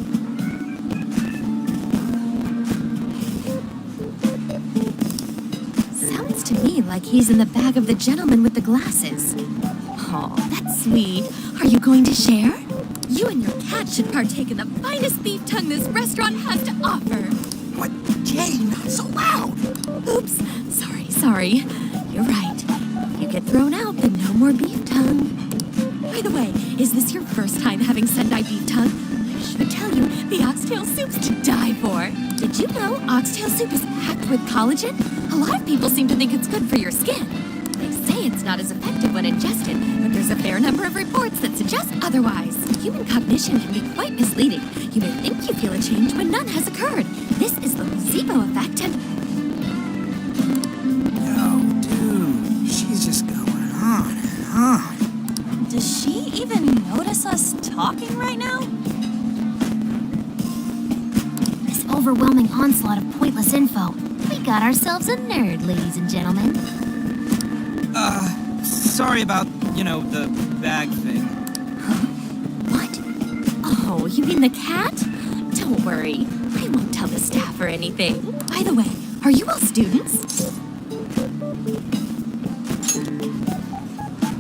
Sounds to me like he's in the bag of the gentleman with the glasses. Oh, that's sweet. Are you going to share? You and your cat should partake in the finest beef tongue this restaurant has to offer. What? Jay, not so loud! Oops. Sorry. You're right. If you get thrown out, then no more beef tongue. By the way, is this your first time having Sendai beef tongue? I should tell you, the oxtail soup's to die for. Did you know oxtail soup is packed with collagen? A lot of people seem to think it's good for your skin. They say it's not as effective when ingested, but there's a fair number of reports that suggest otherwise. Human cognition can be quite misleading. You may think you feel a change when none has occurred. This is the placebo effect and... Yo, dude, she's just going on and on. Does she even notice us talking right now? This overwhelming onslaught of pointless info. We got ourselves a nerd, ladies and gentlemen. Sorry about, the bag thing. What? Oh, you mean the cat? Don't worry. I won't tell the staff or anything. By the way, are you all students?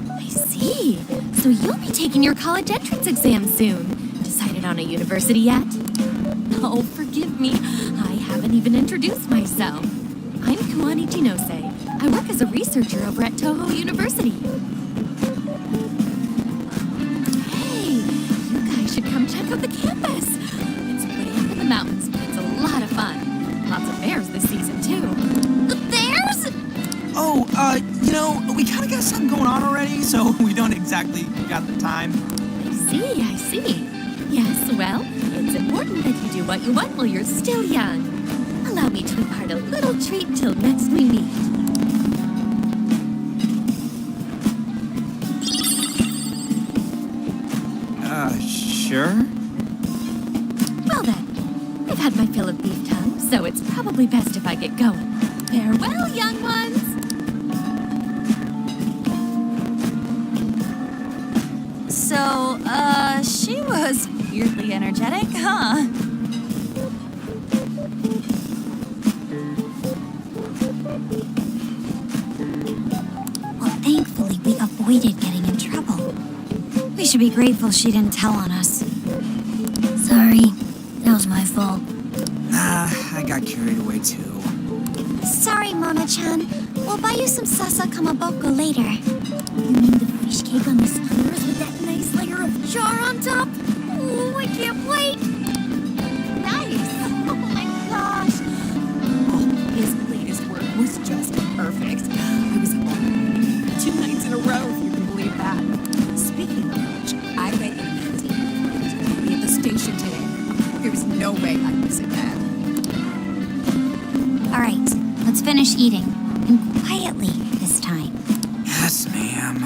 I see. So you'll be taking your college entrance exam soon. Decided on a university yet? Oh, forgive me. I haven't even introduced myself. I'm Kamani Jinose. I work as a researcher over at Toho University. Hey, you guys should come check out the campus. It's way up in the mountains, but it's a lot of fun. Lots of bears this season, too. The bears? Oh, we kind of got something going on already, so we don't exactly got the time. I see. Yes, well, it's important that you do what you want while you're still young. Allow me to impart a little treat till next we meet. Sure? Well then, I've had my fill of beef tongue, so it's probably best if I get going. Farewell, young ones! So, she was weirdly energetic, huh? Well, thankfully, we avoided getting in trouble. We should be grateful she didn't tell on us. Sorry, that was my fault. Nah, I got carried away too. Sorry, Mama-chan. We'll buy you some sasa kamaboko later. You mean the fish cake on the skewers with that nice layer of char on top? Oh, I can't wait! Nice! Oh my gosh! Oh, his latest work was just perfect. I was home 2 nights in a row, if you can believe that. Speaking of which, I read in a magazine it was going to be at the station today. There's no way I'm missing that. All right, let's finish eating. And quietly this time. Yes, ma'am.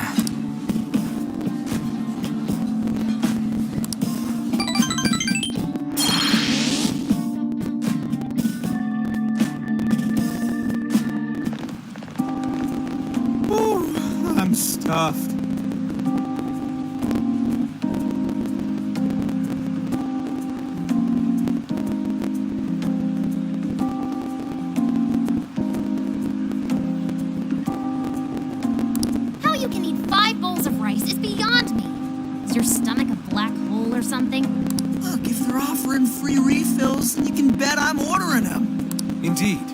Ooh, I'm stuffed. How you can eat 5 bowls of rice is beyond me. Is your stomach a black hole or something? Look, if they're offering free refills, and you can bet I'm ordering them. Indeed.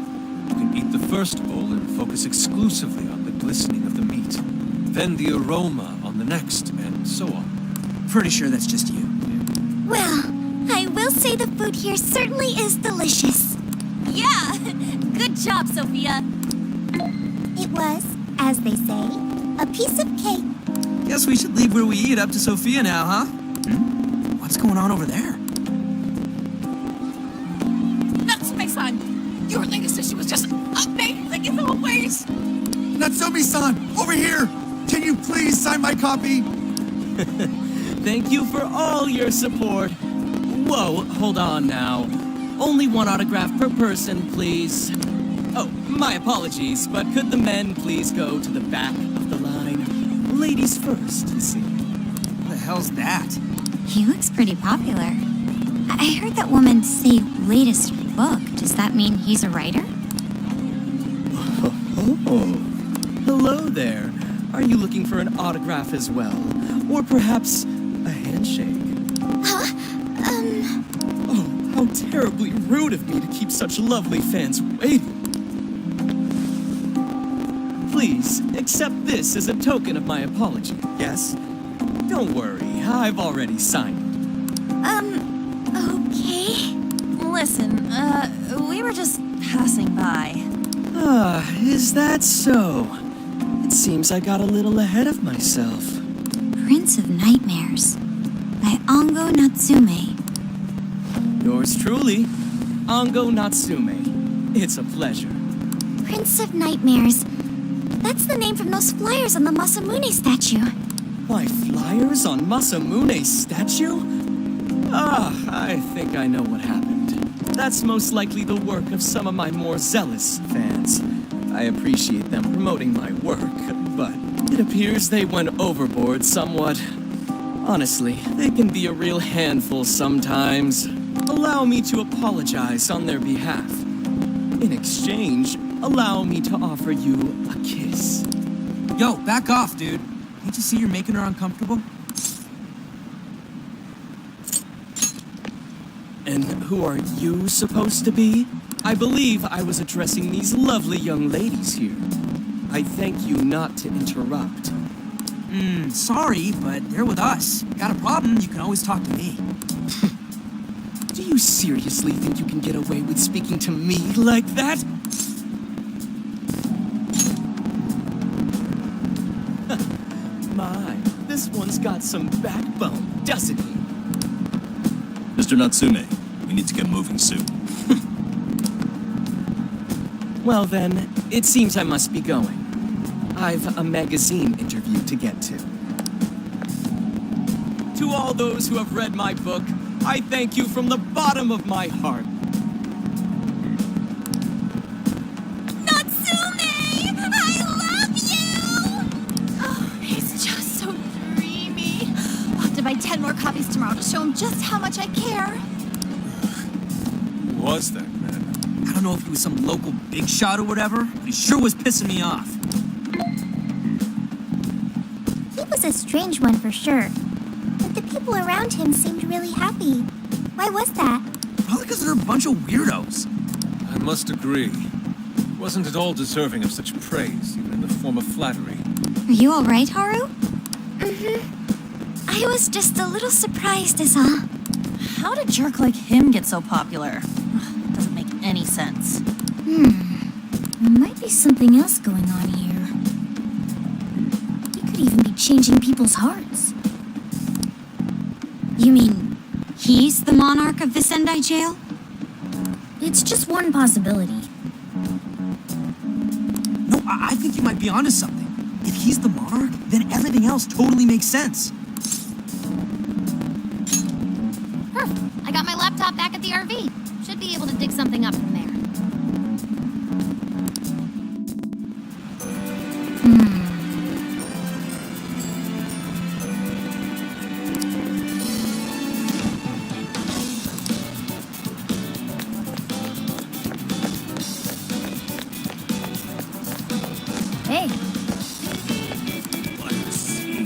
You can eat the first bowl and focus exclusively on the glistening of the meat. Then the aroma on the next, and so on. Pretty sure that's just you. Well, I will say the food here certainly is delicious. Yeah! Good job, Sophia. It was, as they say, a piece of cake. Guess we should leave where we eat up to Sophia now, huh? What's going on over there? Natsume-san, your latest issue was just amazing in always. Natsumi-san, over here! Can you please sign my copy? Thank you for all your support. Whoa, hold on now. Only one autograph per person, please. Oh, my apologies, but could the men please go to the back of the line? Ladies first, you see. What the hell's that? He looks pretty popular. I heard that woman say latest book. Does that mean he's a writer? Oh, hello there. Are you looking for an autograph as well? Or perhaps a handshake? Oh, how terribly rude of me to keep such lovely fans waiting. Please, accept this as a token of my apology, yes? Don't worry, I've already signed it. Okay. Listen, we were just passing by. Ah, is that so? It seems I got a little ahead of myself. Prince of Nightmares by Ango Natsume. Yours truly, Ango Natsume. It's a pleasure. Prince of Nightmares. That's the name from those flyers on the Masamune statue. Why, flyers on Masamune's statue? Ah, I think I know what happened. That's most likely the work of some of my more zealous fans. I appreciate them promoting my work, but it appears they went overboard somewhat. Honestly, they can be a real handful sometimes. Allow me to apologize on their behalf. In exchange, allow me to offer you a kiss. Yo, back off, dude. Can't you see you're making her uncomfortable? And who are you supposed to be? I believe I was addressing these lovely young ladies here. I thank you not to interrupt. Sorry, but they're with us. Got a problem, you can always talk to me. Do you seriously think you can get away with speaking to me like that? My, this one's got some backbone, doesn't he? Mr. Natsume, we need to get moving soon. Well then, it seems I must be going. I've a magazine interview to get to. To all those who have read my book, I thank you from the bottom of my heart. Natsume! I love you! Oh, he's just so dreamy. I'll have to buy 10 more copies tomorrow to show him just how much I care. Who was that man? I don't know if he was some local big shot or whatever, but he sure was pissing me off. He was a strange one for sure. But the people around him seemed really happy. Why was that? Probably because they're a bunch of weirdos. I must agree. Wasn't at all deserving of such praise, even in the form of flattery. Are you all right, Haru? I was just a little surprised is all. How did a jerk like him get so popular? Doesn't make any sense. There might be something else going on here. He could even be changing people's hearts. You mean he's the monarch of the Sendai jail? It's just one possibility. No, I think you might be onto something. If he's the monarch, then everything else totally makes sense. I got my laptop back at the RV. Should be able to dig something up from there. Hey, Let's see.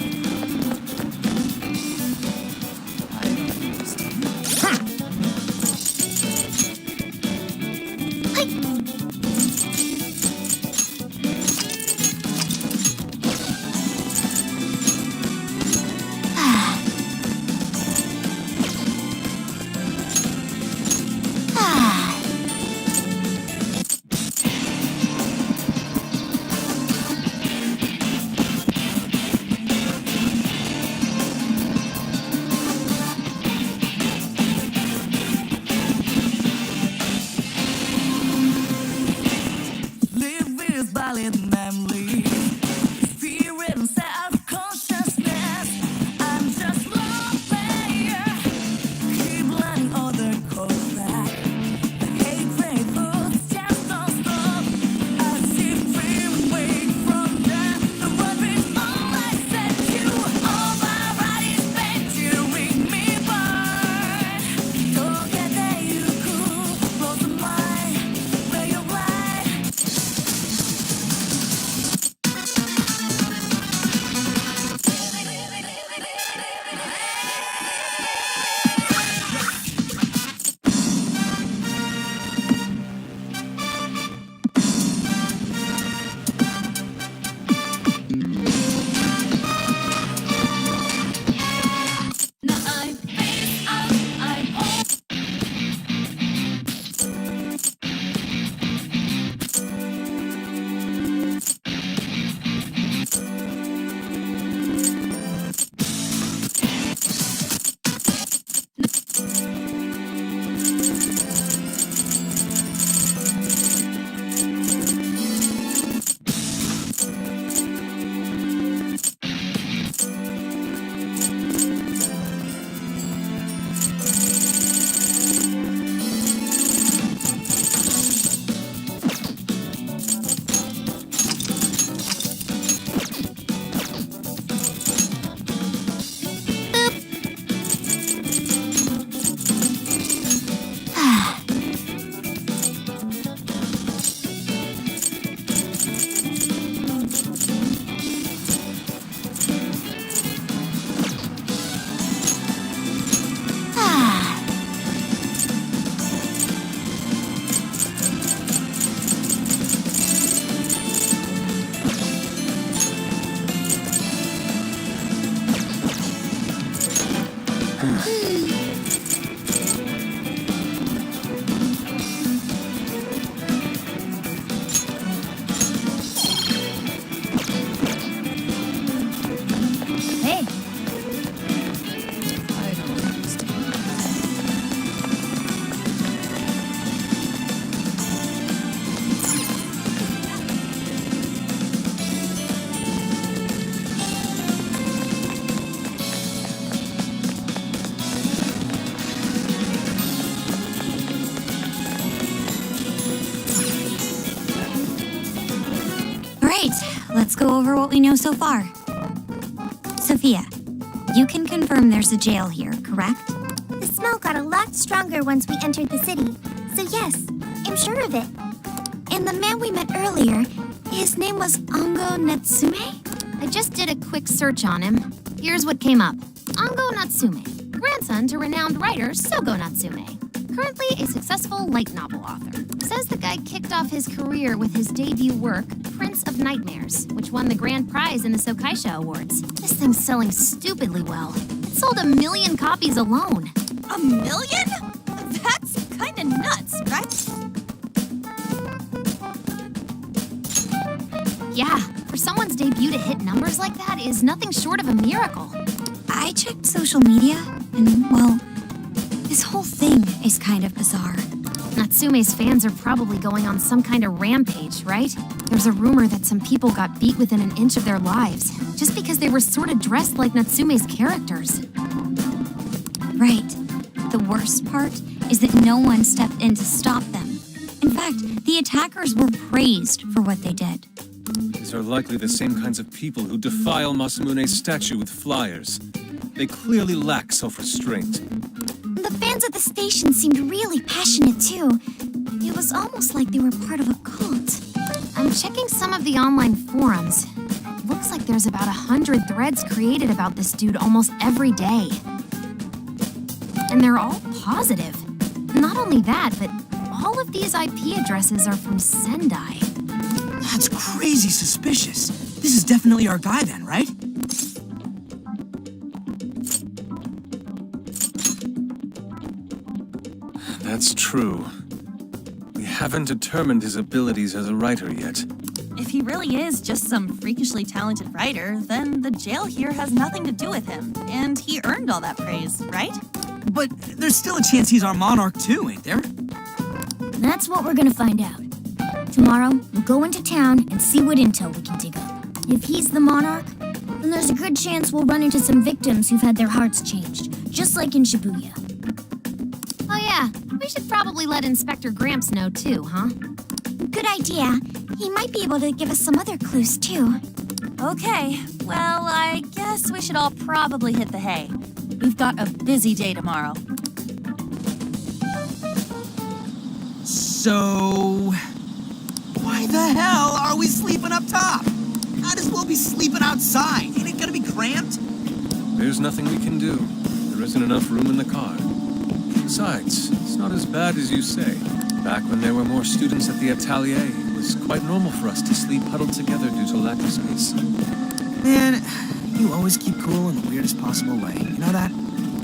Let's go over what we know so far. Sophia, you can confirm there's a jail here, correct? The smell got a lot stronger once we entered the city. So yes, I'm sure of it. And the man we met earlier, his name was Ango Natsume? I just did a quick search on him. Here's what came up. Ango Natsume, grandson to renowned writer Sogo Natsume. Currently a successful light novel author. Says the guy kicked off his career with his debut work, Prince of Nightmares, which won the grand prize in the Sokaisha Awards. This thing's selling stupidly well. It sold 1 million copies alone. 1 million? That's kinda nuts, right? Yeah, for someone's debut to hit numbers like that is nothing short of a miracle. I checked social media, and, well, this whole thing is kind of bizarre. Natsume's fans are probably going on some kind of rampage, right? There's a rumor that some people got beat within an inch of their lives, just because they were sort of dressed like Natsume's characters. Right. The worst part is that no one stepped in to stop them. In fact, the attackers were praised for what they did. These are likely the same kinds of people who defile Masamune's statue with flyers. They clearly lack self-restraint. The fans at the station seemed really passionate too. It was almost like they were part of a cult. I'm checking some of the online forums. It looks like there's about 100 threads created about this dude almost every day. And they're all positive. Not only that, but all of these IP addresses are from Sendai. That's crazy suspicious. This is definitely our guy then, right? That's true. We haven't determined his abilities as a writer yet. If he really is just some freakishly talented writer, then the jail here has nothing to do with him, and he earned all that praise, right? But there's still a chance he's our monarch too, ain't there? That's what we're gonna find out. Tomorrow, we'll go into town and see what intel we can dig up. If he's the monarch, then there's a good chance we'll run into some victims who've had their hearts changed, just like in Shibuya. Oh yeah, we should probably let Inspector Gramps know too, huh? Good idea. He might be able to give us some other clues too. Okay, well, I guess we should all probably hit the hay. We've got a busy day tomorrow. So... why the hell are we sleeping up top? Might as well be sleeping outside. Ain't it gonna be cramped? There's nothing we can do. isn't enough room in the car. Besides, it's not as bad as you say. Back when there were more students at the atelier, it was quite normal for us to sleep huddled together due to lack of space. Man, you always keep cool in the weirdest possible way. You know that?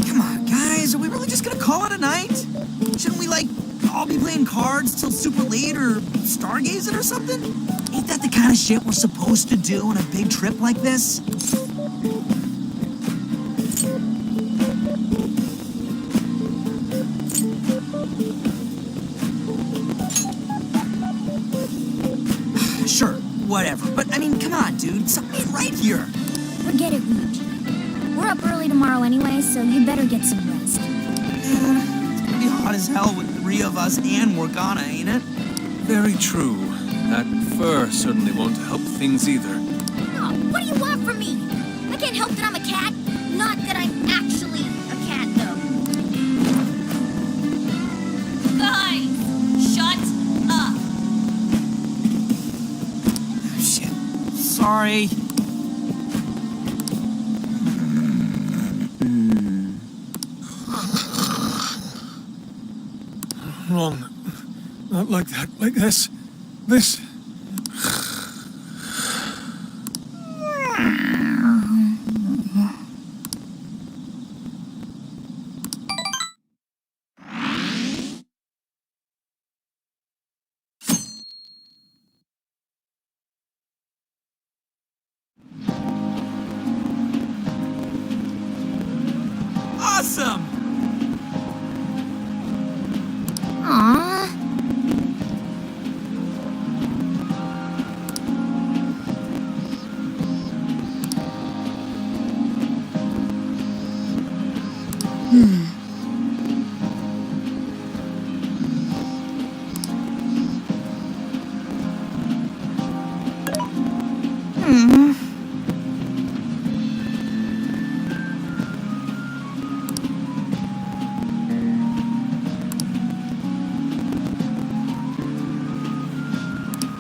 Come on, guys, are we really just gonna call it a night? Shouldn't we, like, all be playing cards till super late or stargazing or something? Ain't that the kind of shit we're supposed to do on a big trip like this? Sure, whatever. But, I mean, come on, dude. Something ain't right here. Forget it, Luigi. We're up early tomorrow anyway, so you better get some rest. It's gonna be hot as hell with 3 of us and Morgana, ain't it? Very true. That fur certainly won't help things either. Oh, what do you want from me? I can't help that I'm a cat. Not that I'm actually a cat, though. Guys, shut up. Shit. Sorry. Wrong. Not like that. Like this. This. Awesome! Aww.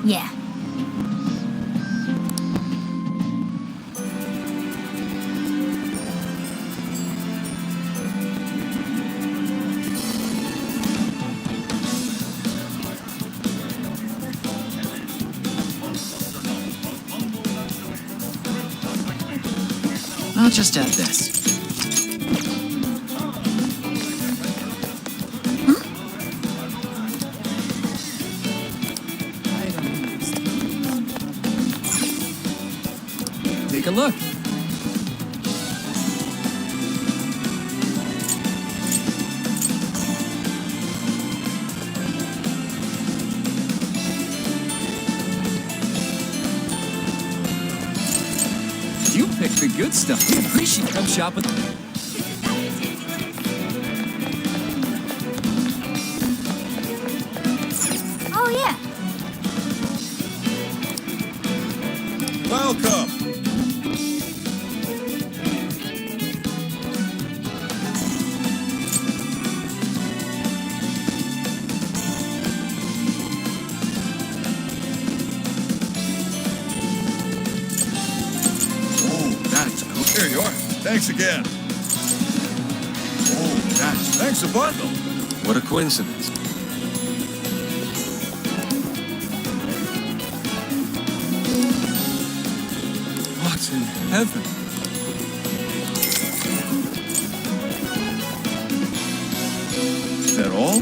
Yeah. I'll just add this. Take a look. You picked the good stuff. We appreciate it. Come shop with. Oh, yeah. Welcome. Here you are. Thanks again. Oh, gosh. Thanks a bundle. What a coincidence. What in heaven? Is that all?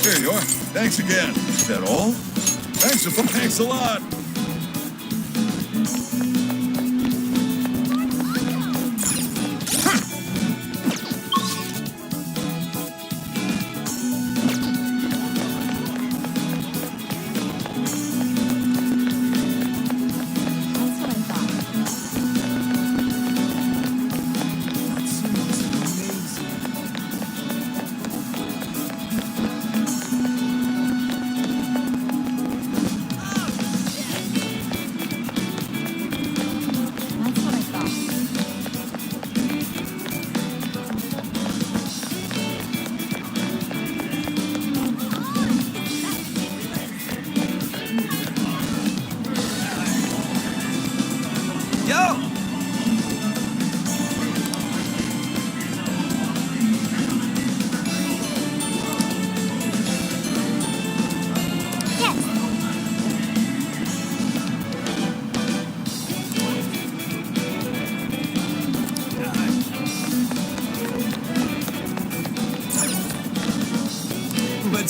Here you are. Thanks again. Is that all? Thanks a lot.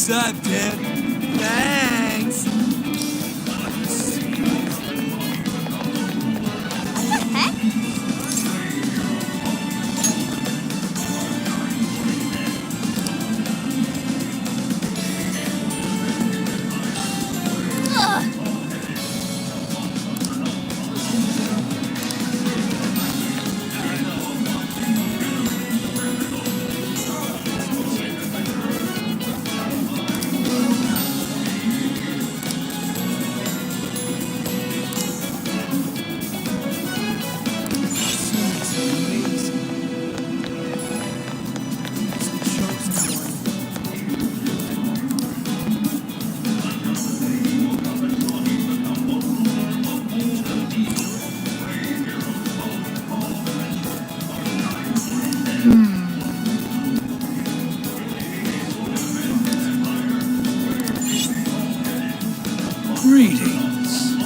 What's up, dude? Thanks. What the heck? Greetings.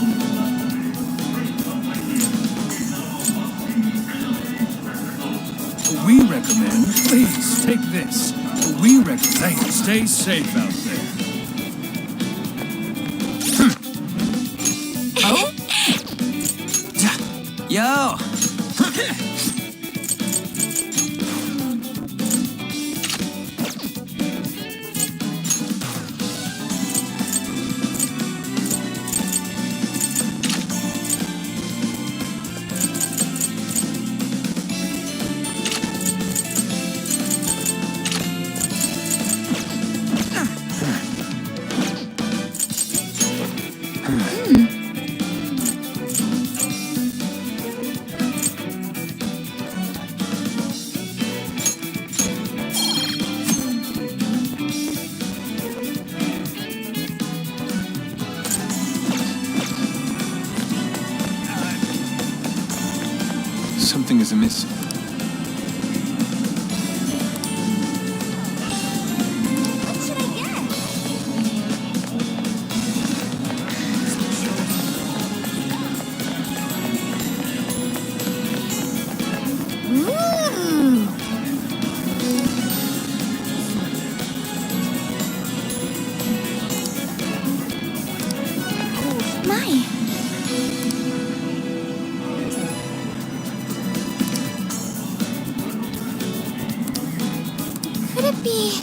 We recommend, please take this. We recommend stay safe out there. Yo! Something is amiss. What should I get? Ooh! My! Could it be...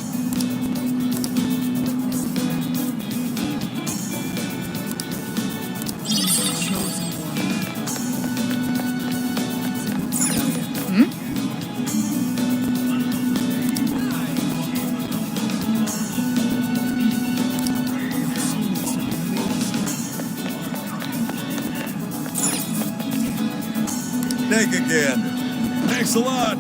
Take a gander. Thanks a lot.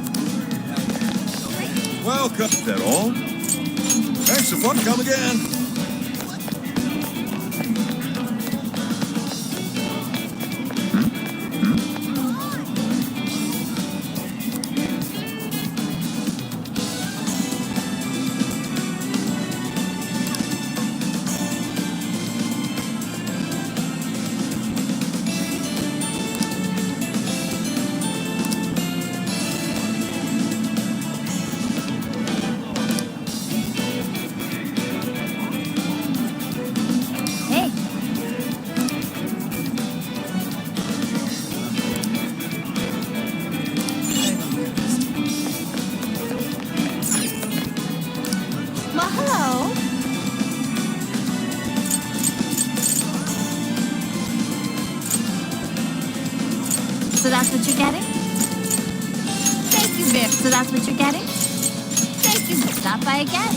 Welcome. Is that all? Thanks for fun. Come again. Hey, Well, hello. So that's what you're getting? Thank you, Viv. So that's what you're getting? Thank you. Stop by again.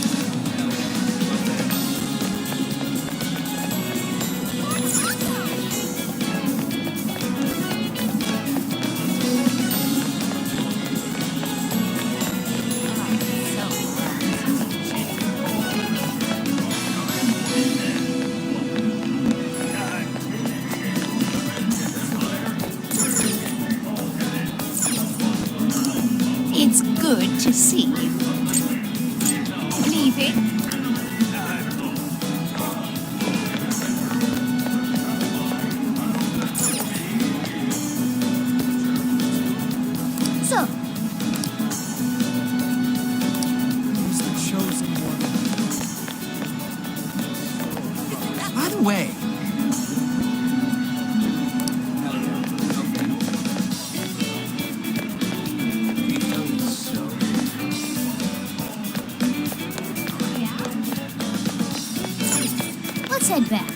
It's good to see you. Leaving? so, Who's the chosen one? way. Let's head back.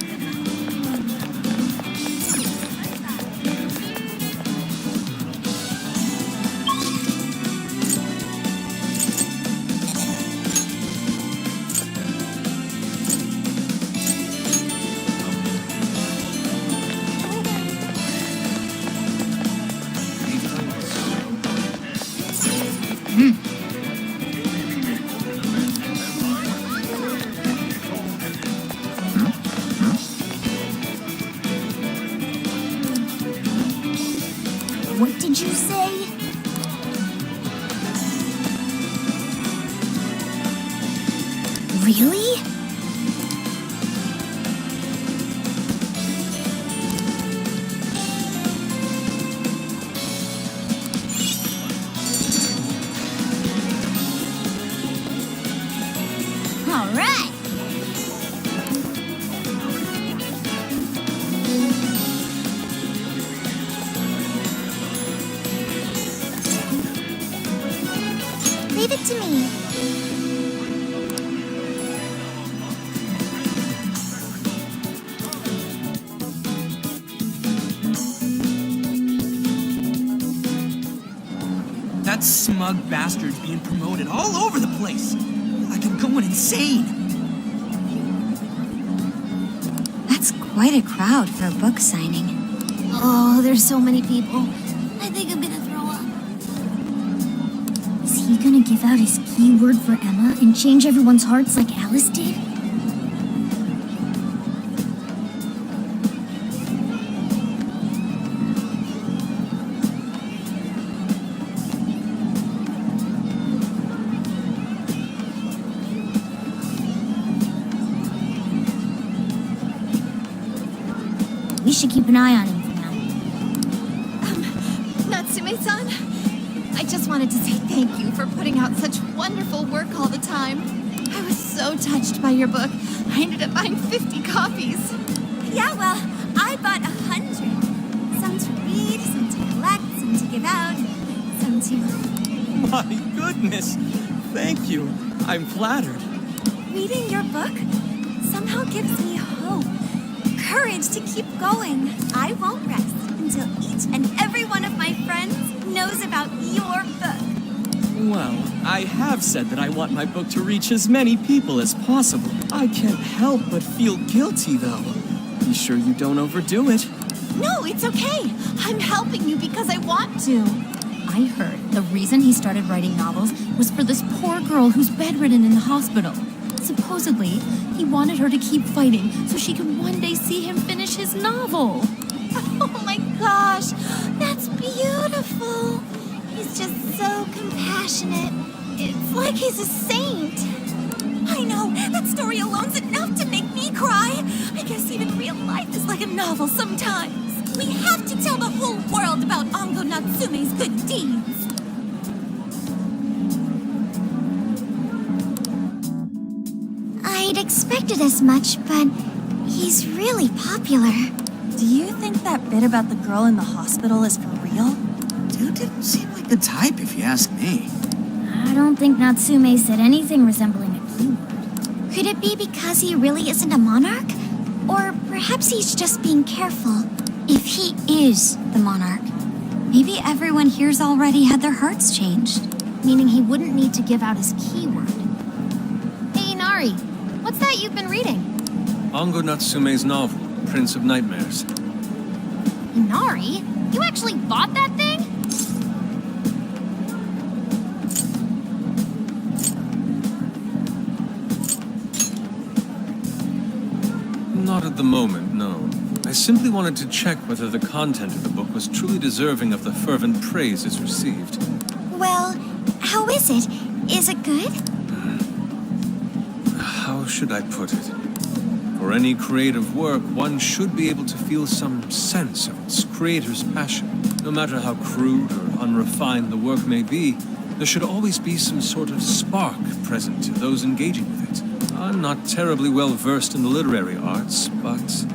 What did you say? Really? All right. Leave it to me. That smug bastard's being promoted all over the place. Like I'm going insane. That's quite a crowd for a book signing. Oh, there's so many people. I think I'm gonna throw up. Is he gonna give out his keyword for Emma and change everyone's hearts like Alice did? We should keep an eye on him for now. Natsume-san, I just wanted to say thank you for putting out such wonderful work all the time. I was so touched by your book. I ended up buying 50 copies. Yeah, well, I bought 100. Some to read, some to collect, some to give out, some to... My goodness! Thank you. I'm flattered. Reading your book somehow gives me hope, courage to keep going. I won't rest until each and every one of my friends knows about your book. Well, I have said that I want my book to reach as many people as possible. I can't help but feel guilty, though. Be sure you don't overdo it. No, it's okay. I'm helping you because I want to. I heard the reason he started writing novels was for this poor girl who's bedridden in the hospital. Supposedly, he wanted her to keep fighting so she could one day see him finish his novel. Oh my gosh, that's beautiful. He's just so compassionate. It's like he's a saint. I know, that story alone's enough to make me cry. I guess even real life is like a novel sometimes. We have to tell the whole world about Ango Natsume's good deeds. I'd expected as much, but he's really popular. Do you think that bit about the girl in the hospital is for real? Dude didn't seem like the type, if you ask me. I don't think Natsume said anything resembling a keyword. Could it be because he really isn't a monarch? Or perhaps he's just being careful. If he is the monarch, Maybe everyone here's already had their hearts changed. Meaning he wouldn't need to give out his keyword. Hey, Inari, what's that you've been reading? Ango Natsume's novel, Prince of Nightmares. Inari? You actually bought that thing? Not at the moment, no. I simply wanted to check whether the content of the book was truly deserving of the fervent praise it's received. well, how is it? Is it good? How should I put it? For any creative work, one should be able to feel some sense of its creator's passion. No matter how crude or unrefined the work may be, there should always be some sort of spark present to those engaging with it. I'm not terribly well versed in the literary arts, but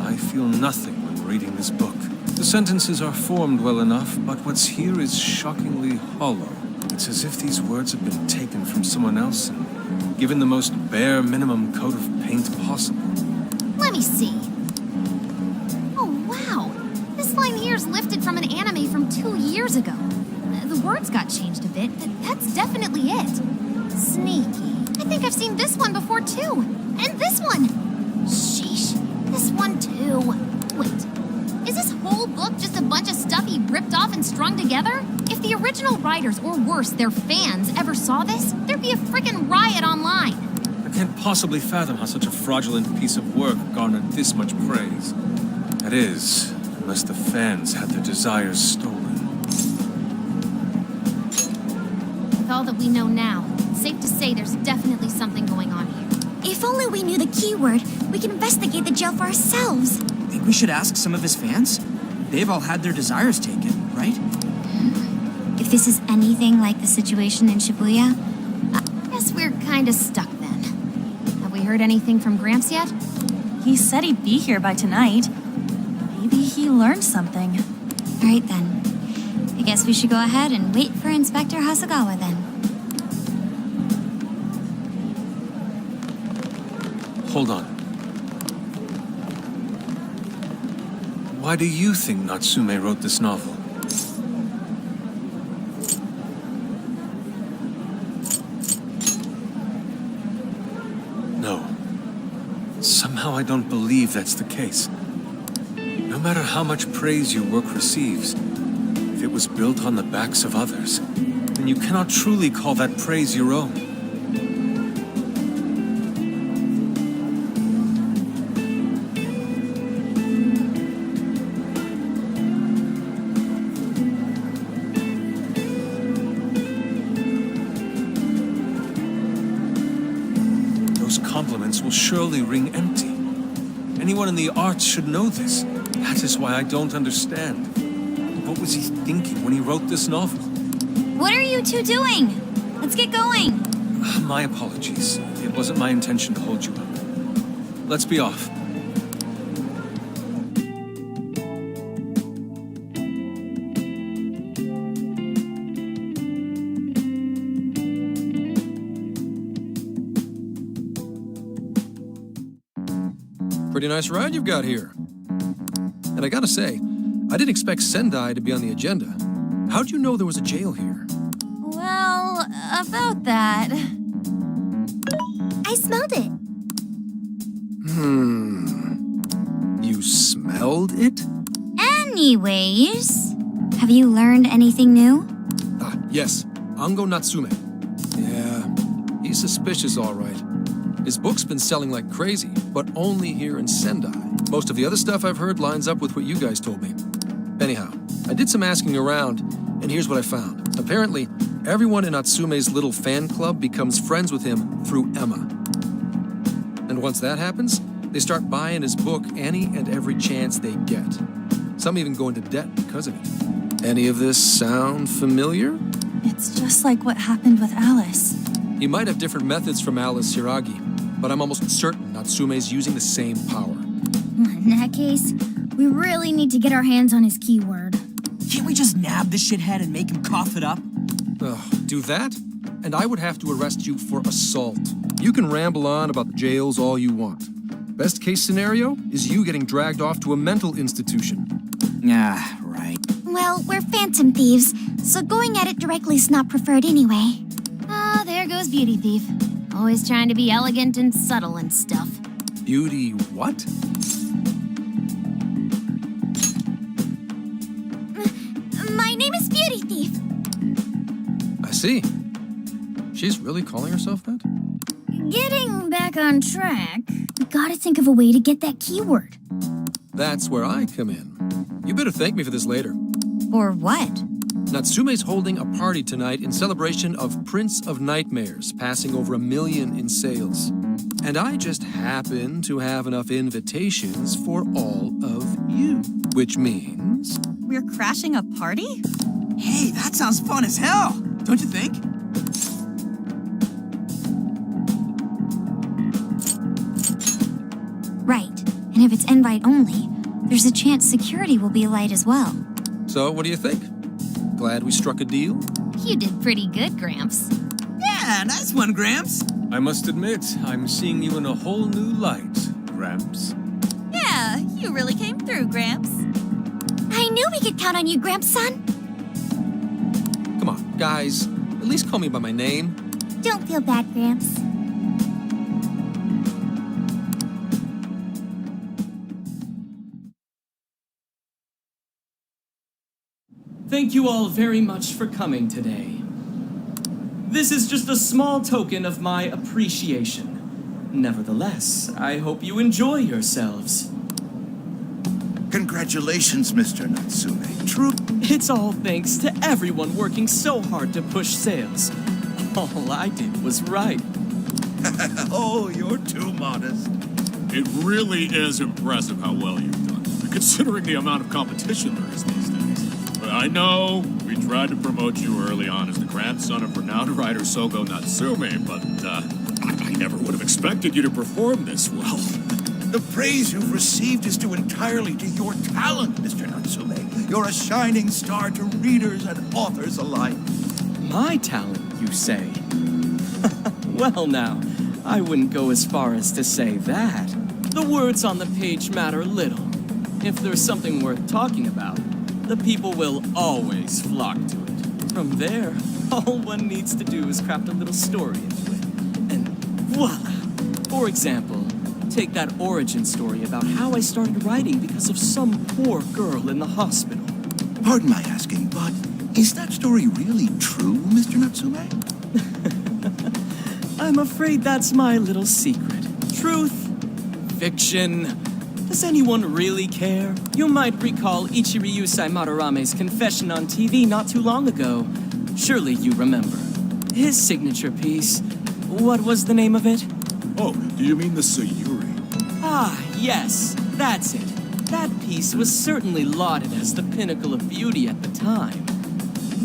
I feel nothing when reading this book. The sentences are formed well enough, but what's here is shockingly hollow. It's as if these words have been taken from someone else and given the most bare minimum coat of paint possible. Let me see. Oh, wow. This line here is lifted from an anime from 2 years ago. The words got changed a bit, but that's definitely it. Sneaky. I think I've seen this one before, too. And this one. Sheesh. This one, too. Wait. Is this whole book just a bunch of stuff he ripped off and strung together? If the original writers, or worse, their fans, ever saw this, there'd be a frickin' riot online. I can't possibly fathom how such a fraudulent piece of work garnered this much praise. That is, unless the fans had their desires stolen. With all that we know now, it's safe to say there's definitely something going on here. If only we knew the keyword, we could investigate the jail for ourselves. Think we should ask some of his fans? They've all had their desires taken, right? If this is anything like the situation in Shibuya, I guess we're kinda stuck then. Have we heard anything from Gramps yet? He said he'd be here by tonight. Maybe he learned something. all right then. I guess we should go ahead and wait for Inspector Hasagawa then. Hold on. Why do you think Natsume wrote this novel? No. Somehow I don't believe that's the case. No matter how much praise your work receives, if it was built on the backs of others, then you cannot truly call that praise your own. Compliments will surely ring empty. Anyone in the arts should know this. That is why I don't understand. What was he thinking when he wrote this novel? What are you two doing? Let's get going. My apologies. It wasn't my intention to hold you up. Let's be off. Pretty nice ride you've got here. And I gotta say, I didn't expect Sendai to be on the agenda. How'd you know there was a jail here? Well, about that. I smelled it. You smelled it? Anyways, have you learned anything new? Ah, yes. Ango Natsume. Yeah, he's suspicious, all right. His book's been selling like crazy, but only here in Sendai. Most of the other stuff I've heard lines up with what you guys told me. Anyhow, I did some asking around, and here's what I found. Apparently, everyone in Natsume's little fan club becomes friends with him through Emma. And once that happens, they start buying his book any and every chance they get. Some even go into debt because of it. Any of this sound familiar? It's just like what happened with Alice. He might have different methods from Alice Hiragi, but I'm almost certain Natsume's using the same power. In that case, we really need to get our hands on his keyword. Can't we just nab the shithead and make him cough it up? Ugh, do that? And I would have to arrest you for assault. You can ramble on about the jails all you want. Best case scenario is you getting dragged off to a mental institution. Ah, right. Well, we're phantom thieves, so going at it directly is not preferred anyway. Ah, there goes Beauty Thief. Always trying to be elegant and subtle and stuff. Beauty what? My name is Beauty Thief. I see. She's really calling herself that? Getting back on track, we gotta think of a way to get that keyword. That's where I come in. You better thank me for this later. Or what? Natsume's holding a party tonight in celebration of Prince of Nightmares, passing over 1 million in sales. And I just happen to have enough invitations for all of you. Which means... We're crashing a party? Hey, that sounds fun as hell, don't you think? And if it's invite only, there's a chance security will be light as well. So, what do you think? Glad we struck a deal? You did pretty good, Gramps. Yeah, nice one, Gramps. I must admit, I'm seeing you in a whole new light, Gramps. Yeah, you really came through, Gramps. I knew we could count on you, Gramps son. Come on, guys. At least call me by my name. Don't feel bad, Gramps. Thank you all very much for coming today. This is just a small token of my appreciation. Nevertheless, I hope you enjoy yourselves. Congratulations, Mr. Natsume. True. It's all thanks to everyone working so hard to push sales. All I did was write. Oh, you're too modest. It really is impressive how well you've done, considering the amount of competition there is these days. But I know we tried to promote you early on as the grandson of renowned writer Sogo Natsume, but I never would have expected you to perform this well. The praise you've received is due entirely to your talent, Mr. Natsume. You're a shining star to readers and authors alike. My talent, you say? Well now, I wouldn't go as far as to say that. The words on the page matter little. If there's something worth talking about, the people will always flock to it. From there, all one needs to do is craft a little story into it. And voila! For example, take that origin story about how I started writing because of some poor girl in the hospital. Pardon my asking, but is that story really true, Mr. Natsume? I'm afraid that's my little secret. Truth, fiction. Does anyone really care? You might recall Ichiryu Madarame's confession on TV not too long ago. Surely you remember. His signature piece. What was the name of it? Oh, do you mean the Sayuri? Ah, yes, that's it. That piece was certainly lauded as the pinnacle of beauty at the time.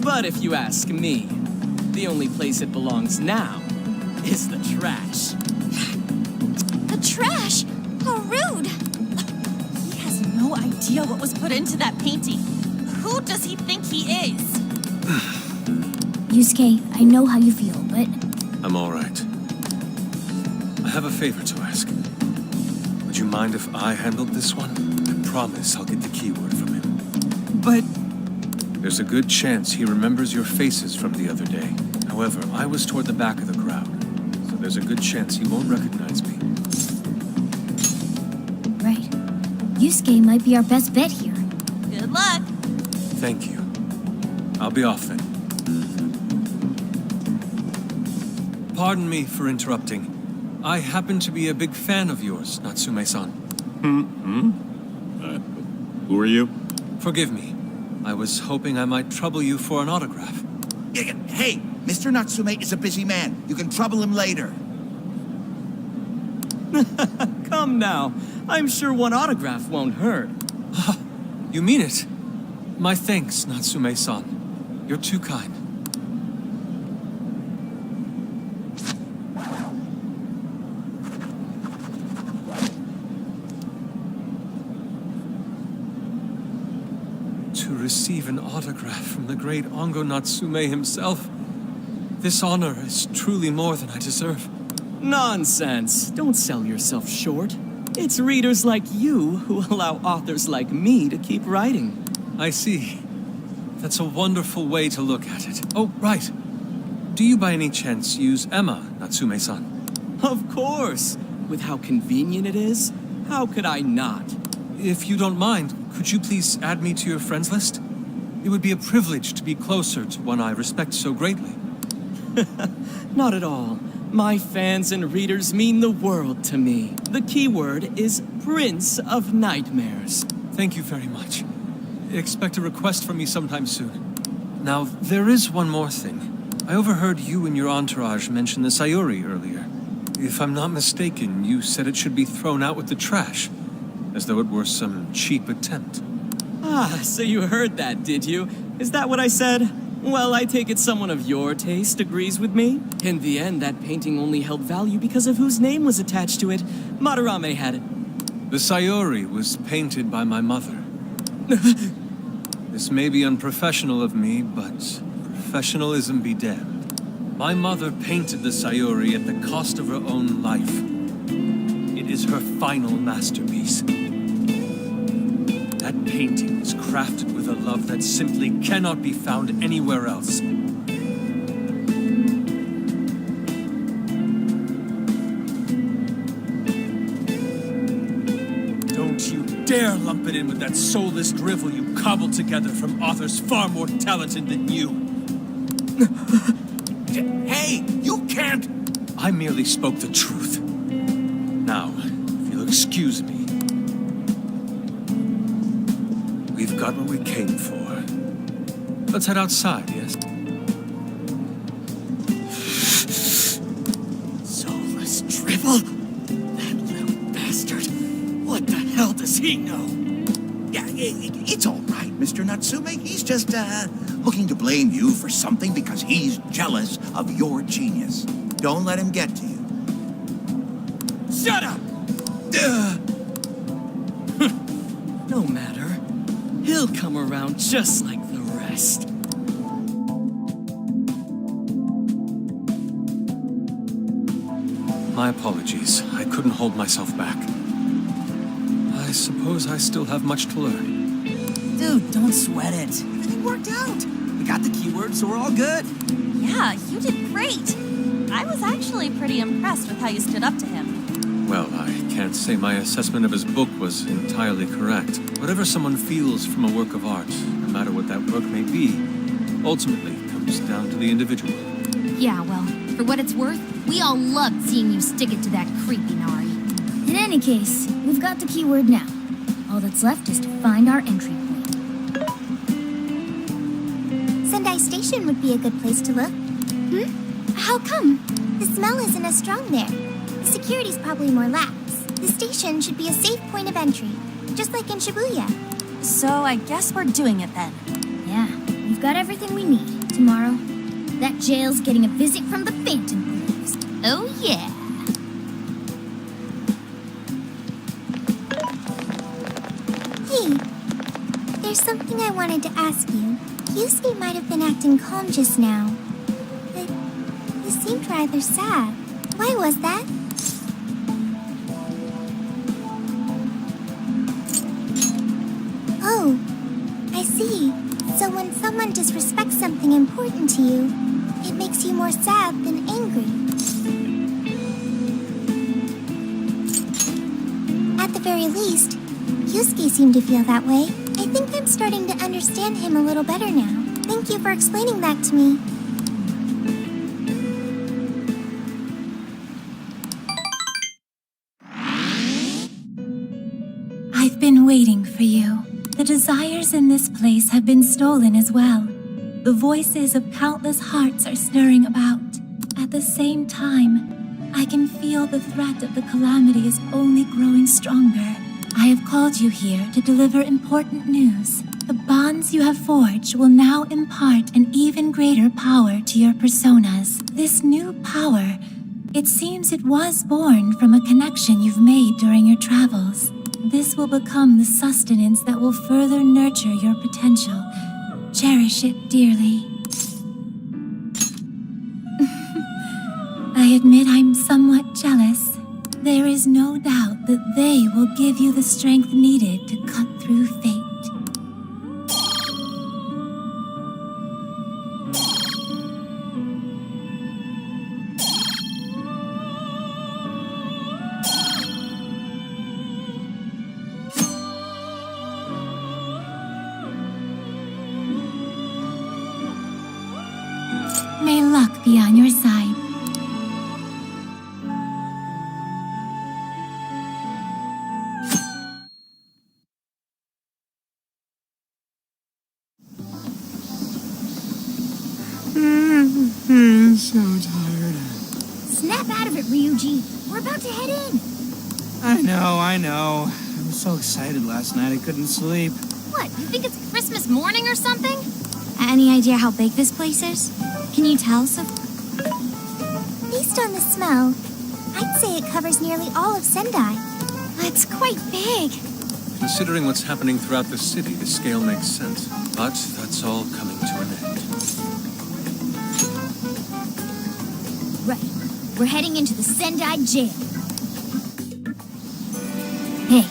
But if you ask me, the only place it belongs now is the trash. The trash? How rude! He has no idea what was put into that painting. Who does he think he is? Yusuke, I know how you feel, but... I'm all right. I have a favor to ask. Would you mind if I handled this one? I promise I'll get the keyword from him. But... There's a good chance he remembers your faces from the other day. However, I was toward the back of the crowd, so there's a good chance he won't recognize me. Right. Yusuke might be our best bet here. Good luck. Thank you. I'll be off then. Pardon me for interrupting. I happen to be a big fan of yours, Natsume-san. Who are you? Forgive me. I was hoping I might trouble you for an autograph. Hey, Mr. Natsume is a busy man. You can trouble him later. Come now. I'm sure one autograph won't hurt. You mean it? My thanks, Natsume-san. You're too kind. To receive an autograph from the great Ongo Natsume himself, this honor is truly more than I deserve. Nonsense. Don't sell yourself short. It's readers like you who allow authors like me to keep writing. I see. That's a wonderful way to look at it. Oh, right. Do you by any chance use Emma, Natsume-san? Of course. With how convenient it is, how could I not? If you don't mind, could you please add me to your friends list? It would be a privilege to be closer to one I respect so greatly. Not at all. My fans and readers mean the world to me. The keyword is Prince of Nightmares. Thank you very much. Expect a request from me sometime soon. Now, there is one more thing. I overheard you and your entourage mention the Sayuri earlier. If I'm not mistaken, you said it should be thrown out with the trash, as though it were some cheap attempt. Ah, so you heard that, did you? Is that what I said? Well, I take it someone of your taste agrees with me. In the end, that painting only held value because of whose name was attached to it. Madarame had it. The Sayuri was painted by my mother. This may be unprofessional of me, but professionalism be damned. My mother painted the Sayuri at the cost of her own life. It is her final masterpiece. That painting was crafted with a love that simply cannot be found anywhere else. Don't you dare lump it in with that soulless drivel you cobbled together from authors far more talented than you. Hey, you can't! I merely spoke the truth. Now, if you'll excuse me, we've got what we came for. Let's head outside, yes? Soulless drivel? That little bastard. What the hell does he know? Yeah, it's all right, Mr. Natsume. He's just, looking to blame you for something because he's jealous of your genius. Don't let him get to you. Shut up! No matter. He'll come around just like the rest. My apologies. I couldn't hold myself back. I suppose I still have much to learn. Dude, don't sweat it. Everything worked out. We got the keywords, so we're all good. Yeah, you did great. I was actually pretty impressed with how you stood up to him. Well, I can't say my assessment of his book was entirely correct. Whatever someone feels from a work of art, no matter what that work may be, ultimately comes down to the individual. Yeah, well, for what it's worth, we all loved seeing you stick it to that creepy Nari. In any case, we've got the keyword now. All that's left is to find our entry point. Sendai Station would be a good place to look. How come? The smell isn't as strong there. The security's probably more lax. The station should be a safe point of entry, just like in Shibuya. So I guess we're doing it then. Yeah, we've got everything we need. Tomorrow, that jail's getting a visit from the Phantom Thieves. Oh yeah! Hey, there's something I wanted to ask you. Yusuke might have been acting calm just now, but he seemed rather sad. Why was that? Oh, I see. So when someone disrespects something important to you, it makes you more sad than angry. At the very least, Yusuke seemed to feel that way. I think I'm starting to understand him a little better now. Thank you for explaining that to me. I've been waiting for you. The desires in this place have been stolen as well. The voices of countless hearts are stirring about. At the same time, I can feel the threat of the calamity is only growing stronger. I have called you here to deliver important news. The bonds you have forged will now impart an even greater power to your personas. This new power, it seems it was born from a connection you've made during your travels. This will become the sustenance that will further nurture your potential. Cherish it dearly. I admit I'm somewhat jealous. There is no doubt that they will give you the strength needed to cut through fate. May luck be on your side. So tired. Snap out of it, Ryuji. We're about to head in. I know. I was so excited last night I couldn't sleep. What, you think it's Christmas morning or something? Any idea how big this place is? Can you tell, Based on the smell, I'd say it covers nearly all of Sendai. That's quite big. Considering what's happening throughout the city, the scale makes sense. But that's all coming to an end. Right. We're heading into the Sendai jail. Hey.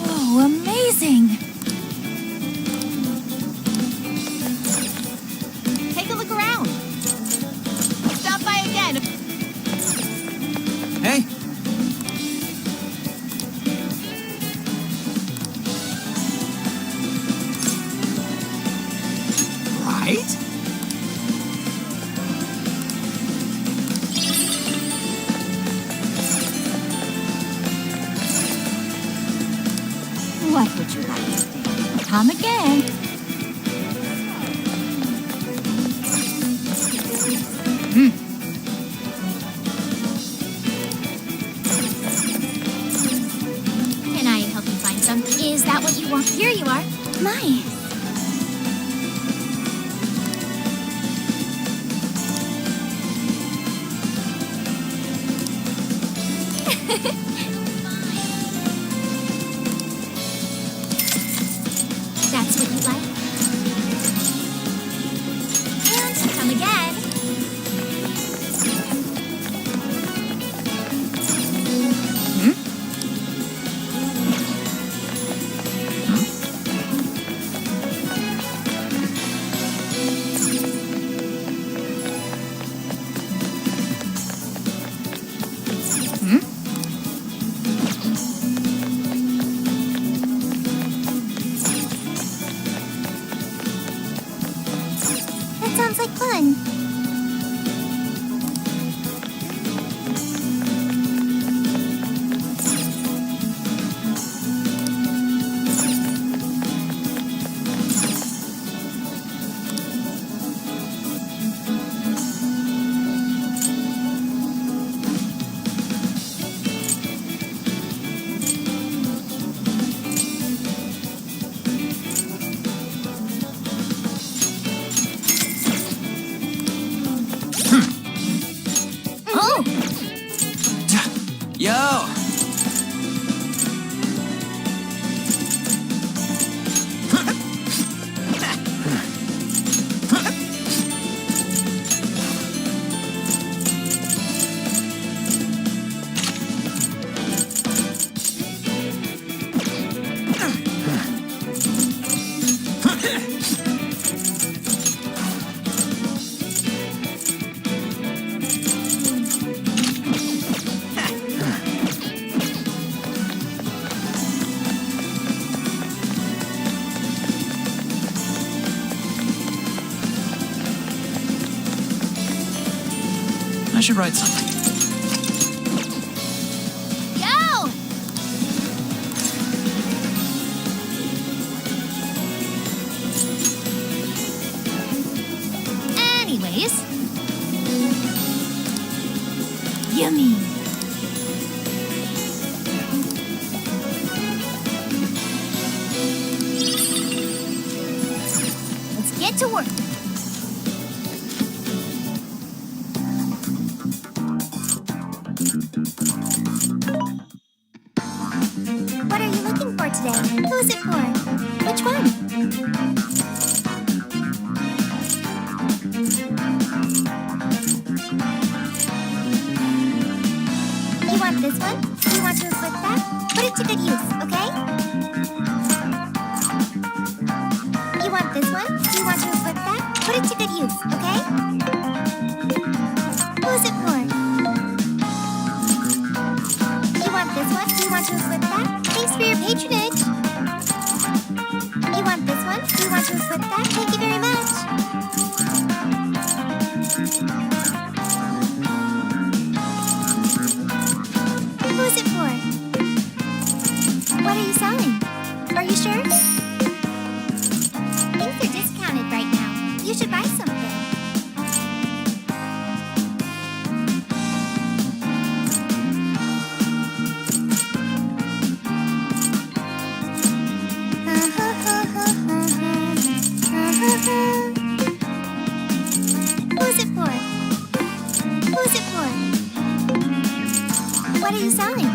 Whoa, amazing! Take a look around. Stop by again. Hey. Right? What would you like today? Come again. Can I help you find something? Is that what you want? Here you are. My. That's what you like? And come again. That sounds like fun. Oh! Yo! I should write something. Go! Anyways. Yummy. Let's get to work. What are you looking for today? Who's it for? Which one? You want this one? You want to flip that? Put it to good use, okay? You want this one? You want to flip that? Put it to good use, okay? Who's it for? You want this one? You want to flip that? Thanks for your patronage. You want this one? You want to flip that? Thank you very much. Who's it for? What are you selling? Are you sure? Things are discounted right now. You should buy something. What are you selling?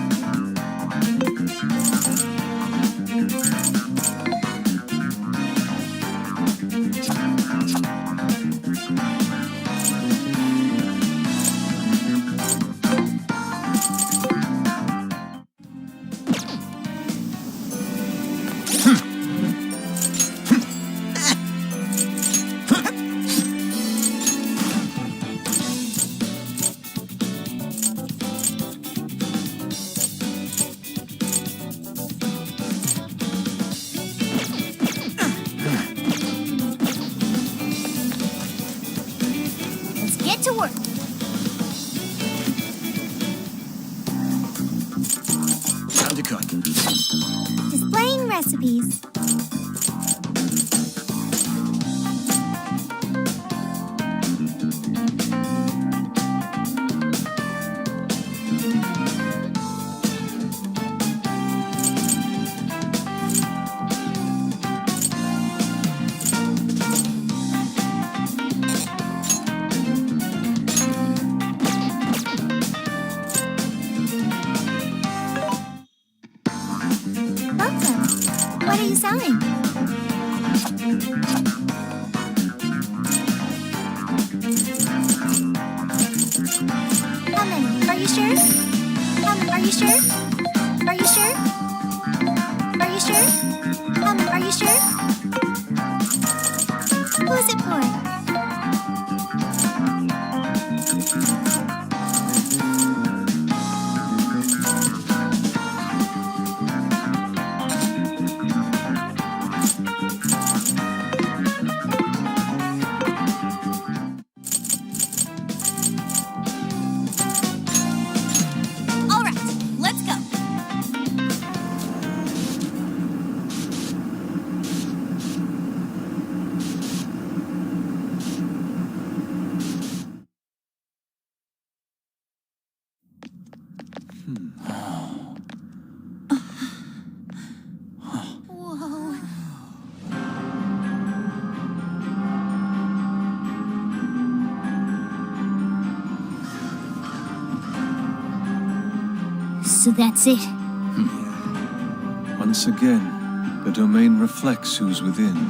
Let's get to work. Time to cook. Displaying recipes. Welcome. What are you selling? How many? Are you sure? Are you sure? Are you sure? Are you sure? Are you sure? Who is it for? All right, let's go. Whoa. So that's it. Once again, the domain reflects who's within.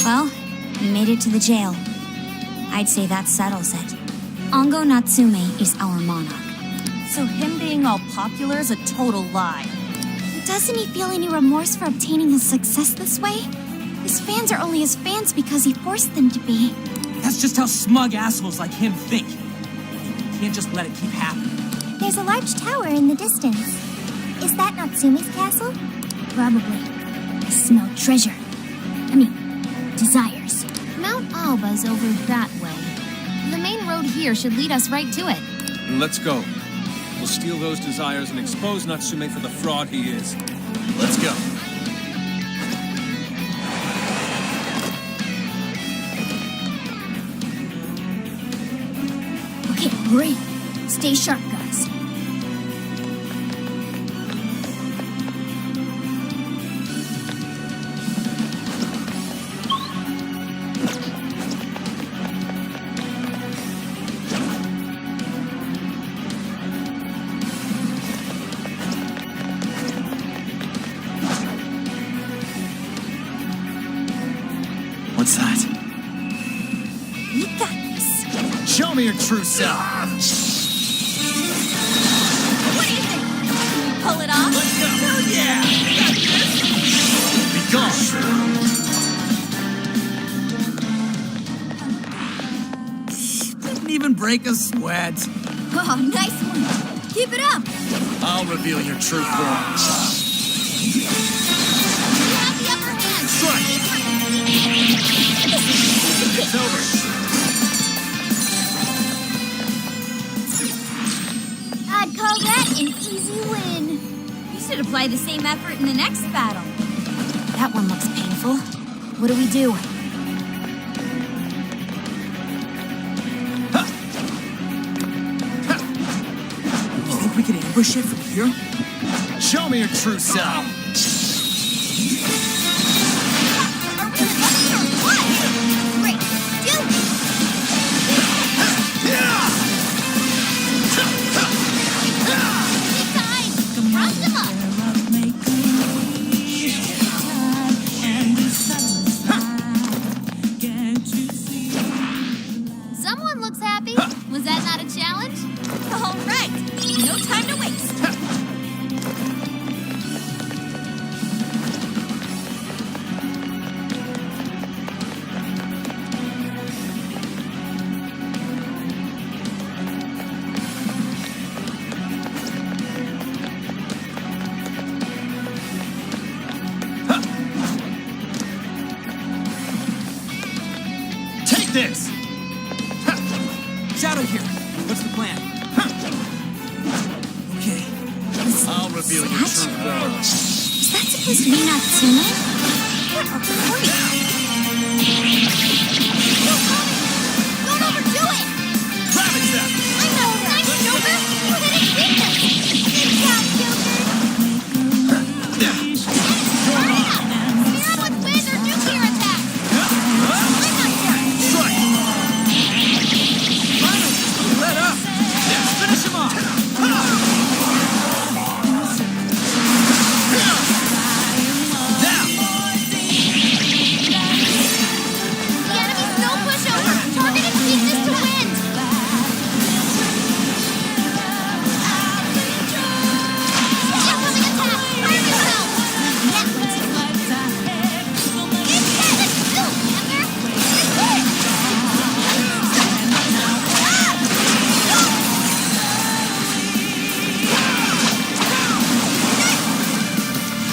Well, we made it to the jail. I'd say that settles it. Ongo Natsume is our monarch. So him being all popular is a total lie. Doesn't he feel any remorse for obtaining his success this way? His fans are only his fans because he forced them to be. That's just how smug assholes like him think. You can't just let it keep happening. There's a large tower in the distance. Is that Natsume's castle? Probably. I smell treasure. I mean, desires. Mount Alba's over that way. The main road here should lead us right to it. Let's go. We'll steal those desires and expose Natsume for the fraud he is. Let's go. Okay, hurry. Stay sharp, guys. What's that? You got this. Show me your true self. What do you think? Can we pull it off? Let's go. Hell yeah! Be gone. Didn't even break a sweat. Oh, nice one. Keep it up. I'll reveal your true form. You have the upper hand. Strike. It's over. I'd call that an easy win. You should apply the same effort in the next battle. That one looks painful. What do we do? Push it from here. Show me your true self. Great. Do it. Round them up. Someone looks happy. Was that not a challenge? All right, no time to waste. Take this! Shadow here. What's the plan? Okay. I'll reveal your true form. Is that supposed to be Natsume? What a freak! Don't overdo it. Ravage them! I know, right, Joker? You hit it weakness. Good job, Joker. Hurry up. Spear with wind or nuclear attack. I'm not done. Strike! Let up. Finish him off. Now! The enemy's no pushover. Target and keep this to wind. Incoming attack. Fire yourself. That one's it's dead. Let's go, Hammer. Let's do it.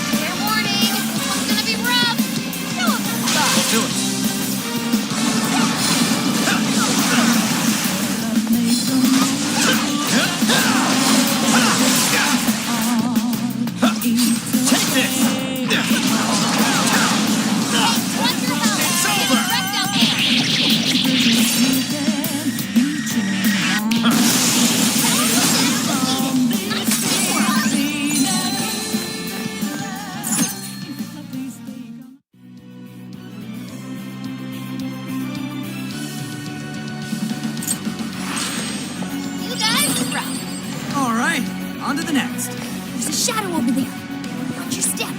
Fair warning. This one's gonna be rough. Show him some stuff. Do it. Take this! Watch your health. It's Get over. wrecked out there. You guys rock. All right. On to the next. There's a shadow over there. Watch your step.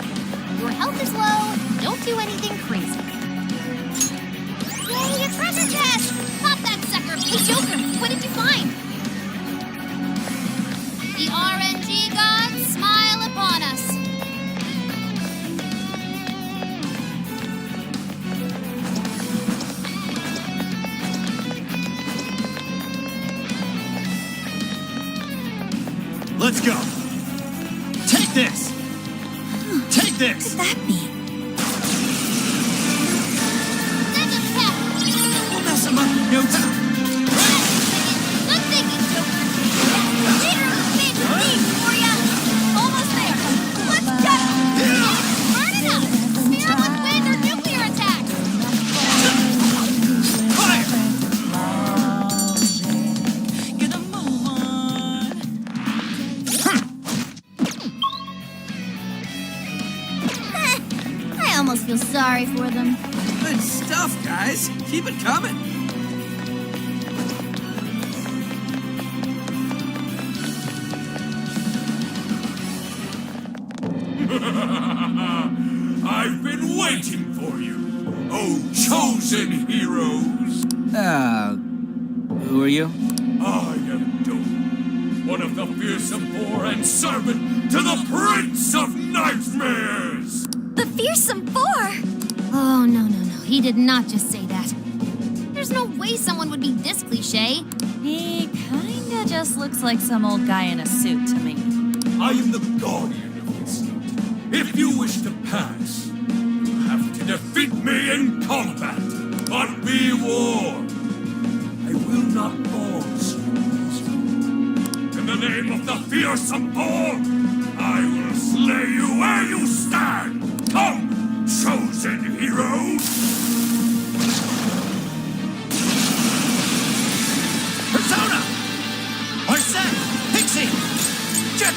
Your health is low. Don't do anything crazy. Yay, a treasure chest. Pop that sucker. Hey, Joker, what did you find? The RNG gods smile upon us. Let's go! Take this! Take this! What could that be? Send him back. We'll mess him up in no time. Good thinking, Joker. Leader of the Space Thief for ya. Almost there. Let's go. Burn it up. Spear with wind or nuclear attack. Fire! I almost feel sorry for them. Good stuff, guys. Keep it coming. I've been waiting for you, oh chosen heroes. Who are you? I am Doom, one of the fearsome four and servant to the Prince of Nightmares. The fearsome four. Oh, no. He did not just say that. There's no way someone would be this cliche. He kinda just looks like some old guy in a suit to me. I am the guardian of this suit. If you wish to pass, you have to defeat me in combat. But be warned, I will not pause. In the name of the fearsome four, I will slay you where you stand. Come, chosen heroes. Persona! Arsene! Pixie! Jet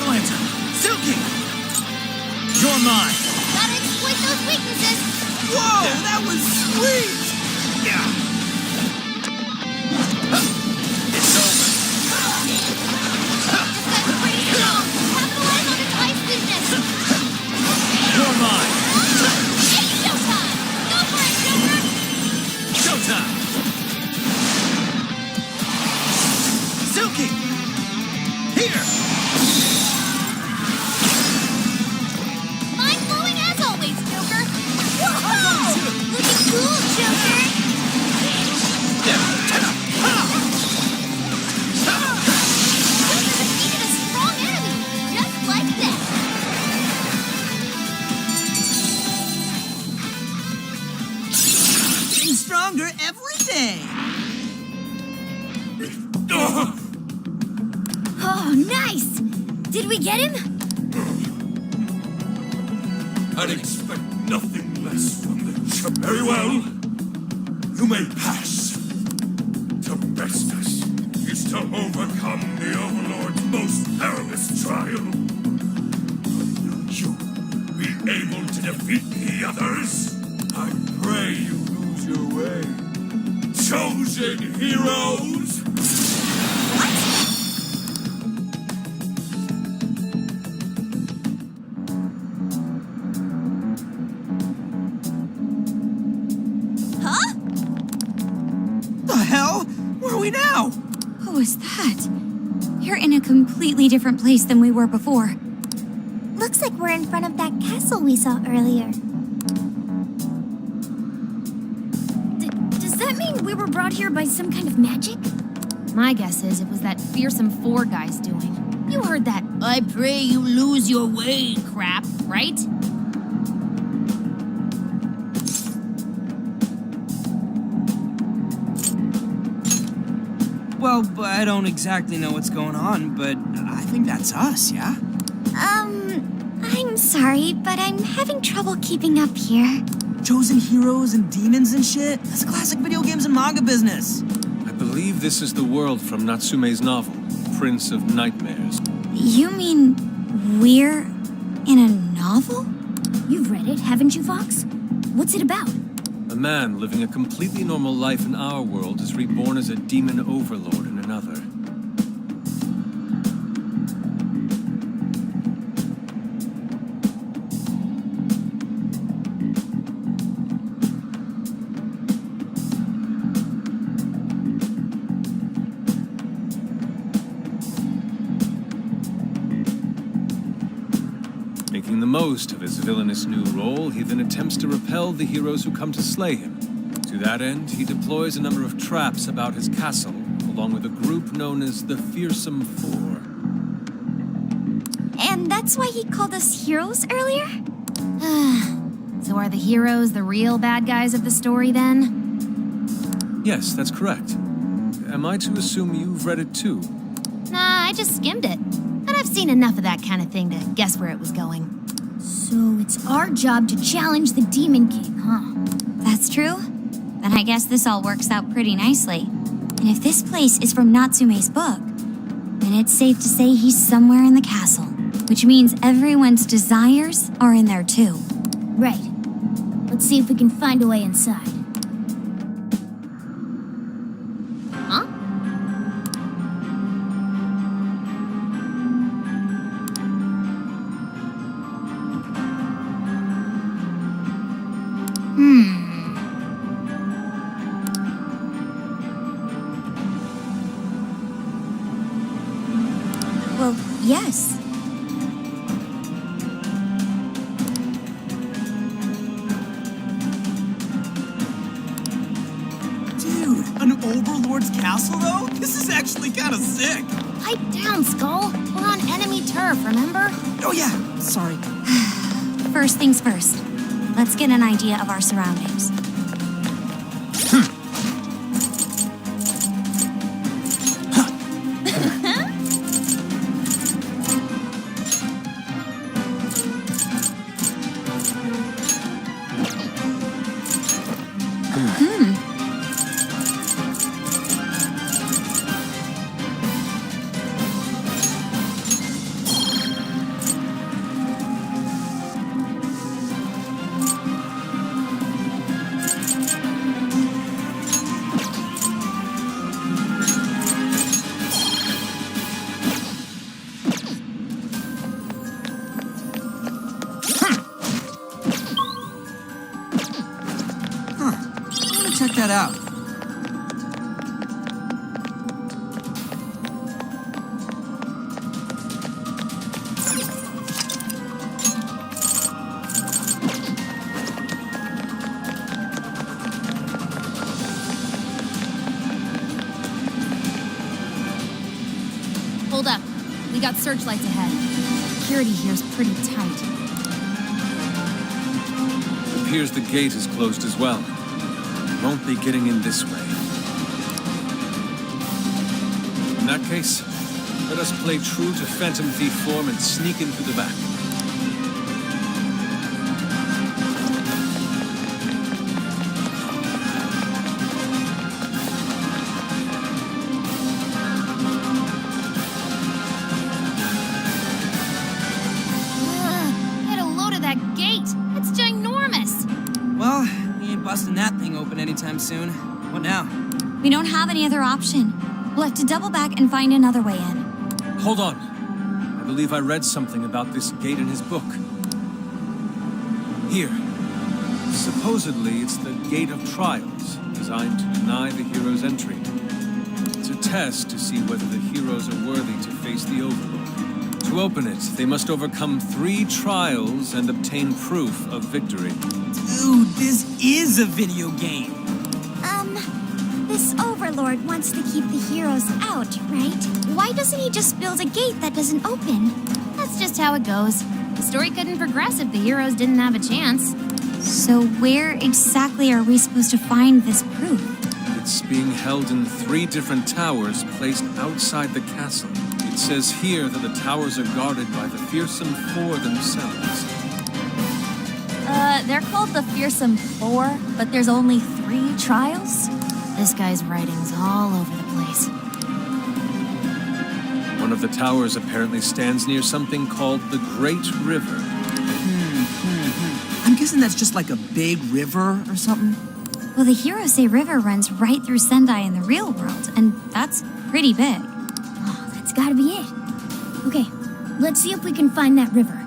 stronger every day. Oh, nice! Did we get him? I'd expect nothing less from the Very well. You may pass. To best us is to overcome the Overlord's most perilous trial. Will you be able to defeat the others? I pray you lose your way. Chosen heroes! Now? Who is that? You're in a completely different place than we were before. Looks like we're in front of that castle we saw earlier. Does that mean we were brought here by some kind of magic? My guess is it was that fearsome four guy's doing. You heard that I pray you lose your way crap, right? Well, I don't exactly know what's going on, but I think that's us, yeah? I'm sorry, but I'm having trouble keeping up here. Chosen heroes and demons and shit? That's classic video games and manga business. I believe this is the world from Natsume's novel, Prince of Nightmares. You mean we're in a novel? You've read it, haven't you, Fox? What's it about? A man living a completely normal life in our world is reborn as a demon overlord in another. Making the most of his villainous new role, he then attempts to repel the heroes who come to slay him. To that end, he deploys a number of traps about his castle, along with a group known as the Fearsome Four. And that's why he called us heroes earlier? So are the heroes the real bad guys of the story then? Yes, that's correct. Am I to assume you've read it too? Nah, I just skimmed it. But I've seen enough of that kind of thing to guess where it was going. So it's our job to challenge the Demon King, huh? That's true. Then I guess this all works out pretty nicely. And if this place is from Natsume's book, then it's safe to say he's somewhere in the castle. Which means everyone's desires are in there too. Right. Let's see if we can find a way inside. Huh? Well, yes. Dude, an Overlord's castle, though? This is actually kind of sick. Pipe down, Skull. We're on enemy turf, remember? Oh, yeah. Sorry. First things first. Let's get an idea of our surroundings. Check that out. Hold up. We got searchlights ahead. Security here's pretty tight. It appears the gate is closed as well. won't be getting in this way. In that case, let us play true to Phantom Thief form and sneak in through the back. Get a load of that gate. It's ginormous. Well, we ain't busting that thing open anytime soon. What now? We don't have any other option. We'll have to double back and find another way in. Hold on. I believe I read something about this gate in his book. Here. Supposedly, it's the Gate of Trials, designed to deny the heroes entry. It's a test to see whether the heroes are worthy to face the Overlord. To open it, they must overcome 3 trials and obtain proof of victory. Dude, this is a video game. This Overlord wants to keep the heroes out, right? Why doesn't he just build a gate that doesn't open? That's just how it goes. The story couldn't progress if the heroes didn't have a chance. So where exactly are we supposed to find this proof? It's being held in 3 different towers placed outside the castle. It says here that the towers are guarded by the fearsome 4 themselves. They're called the Fearsome 4, but there's only 3 trials? This guy's writing's all over the place. One of the towers apparently stands near something called the Great River. I'm guessing that's just like a big river or something. Well, the heroes say river runs right through Sendai in the real world, and that's pretty big. Oh, that's gotta be it. Okay, let's see if we can find that river.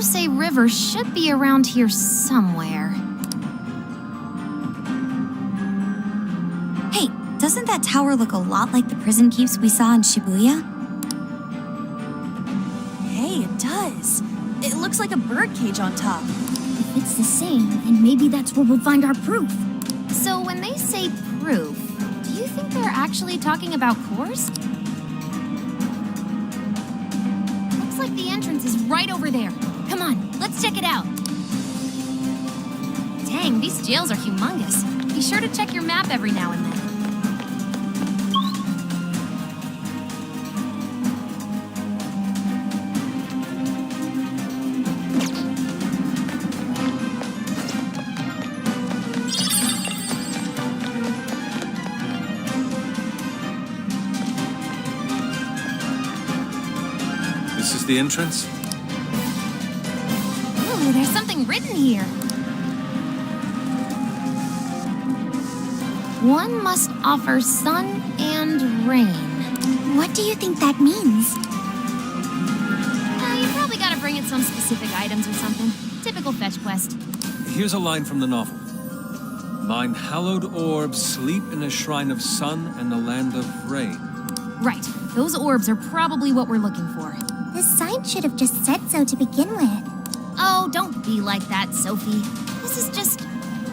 Say river should be around here somewhere. Hey, doesn't that tower look a lot like the prison keeps we saw in Shibuya? Hey, it does. It looks like a birdcage on top. If it's the same, then maybe that's where we'll find our proof. So when they say proof, do you think they're actually talking about cores? Looks like the entrance is right over there. Come on, let's check it out. Dang, these jails are humongous. Be sure to check your map every now and then. This is the entrance? Ooh, there's something written here. One must offer sun and rain. What do you think that means? You probably gotta bring in some specific items or something. Typical fetch quest. Here's a line from the novel. Mine hallowed orbs sleep in a shrine of sun and the land of rain. Right. Those orbs are probably what we're looking for. The sign should have just said so to begin with. Oh, don't be like that, Sophie. This is just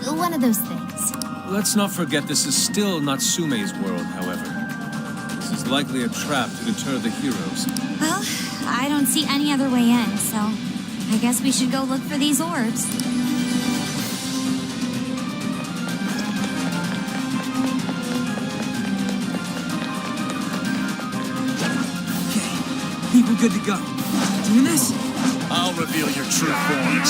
one of those things. Let's not forget this is still Natsume's world, however. This is likely a trap to deter the heroes. Well, I don't see any other way in, so I guess we should go look for these orbs. I think we're good to go. Doing this? I'll reveal your true form.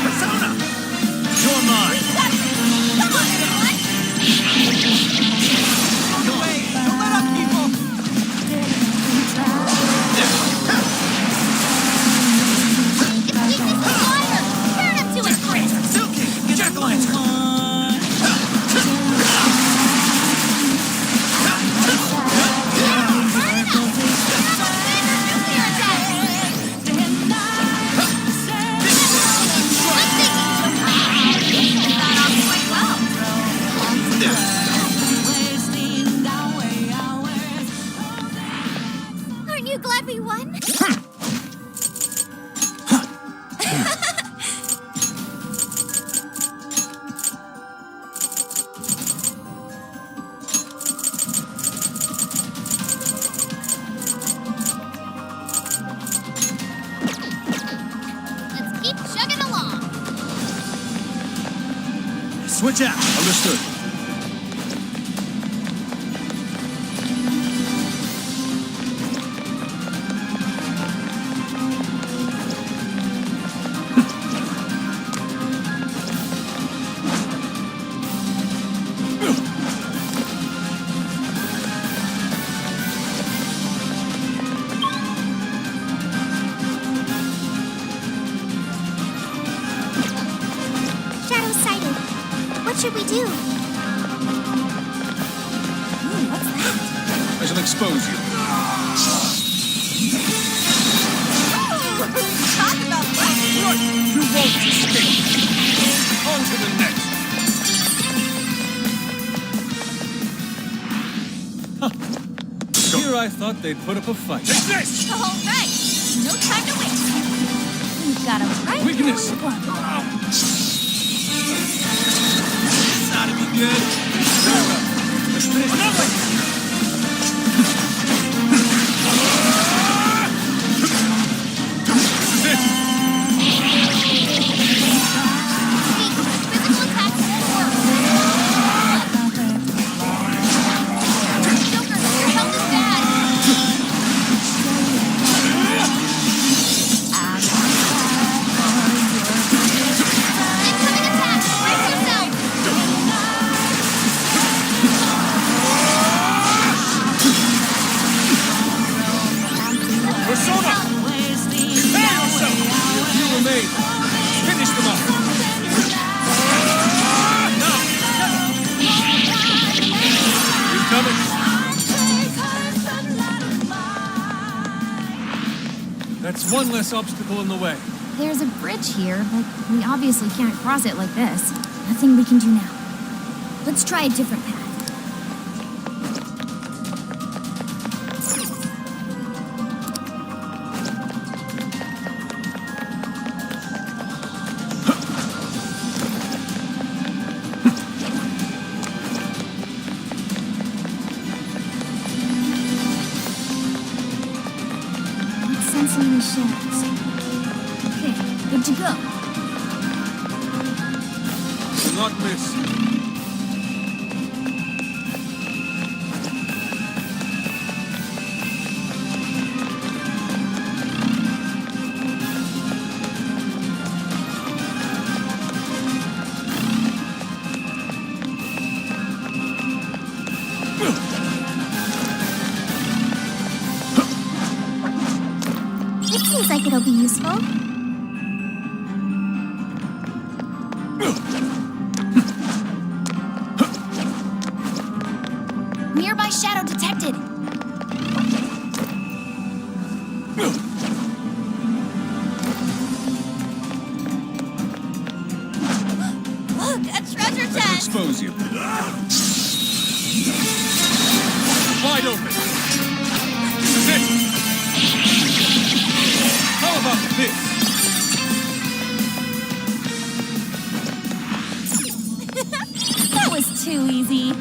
Persona! You're mine! Come on, everyone! Go out. Understood. Shadow sighted. What should we do? I shall expose you. Talk about Right, you won't escape. On to the next. Here I thought they'd put up a fight. Take this! All right. No time to waste. We've got him right Weakness. where we want him. This ought to be good. Let's finish another. Physical attacks won't work. Joker, your health is bad. Incoming attack. Brace yourself. Persona! Prepare yourself! You remain. Finish them off. Now! You coming? That's one less obstacle in the way. There's a bridge here, but we obviously can't cross it like this. Nothing we can do now. Let's try a different path. Not sensing any shadows. Okay, good to go. Do not miss. It seems like it'll be useful. Nearby shadow detected. Look, a treasure I shall chest. expose you. Wide open. This is it. How about this? That was too easy.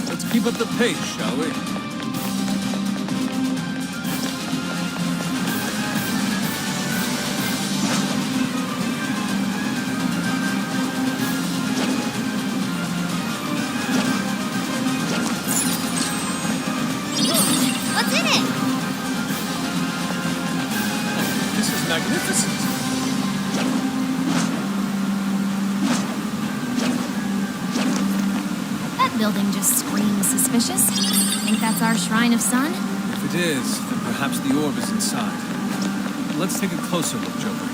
Let's keep up the pace, shall we? What's in it? This is magnificent. That building just screams suspicious. Think that's our Shrine of Sun? If it is, then perhaps the orb is inside. Let's take a closer look, Joker.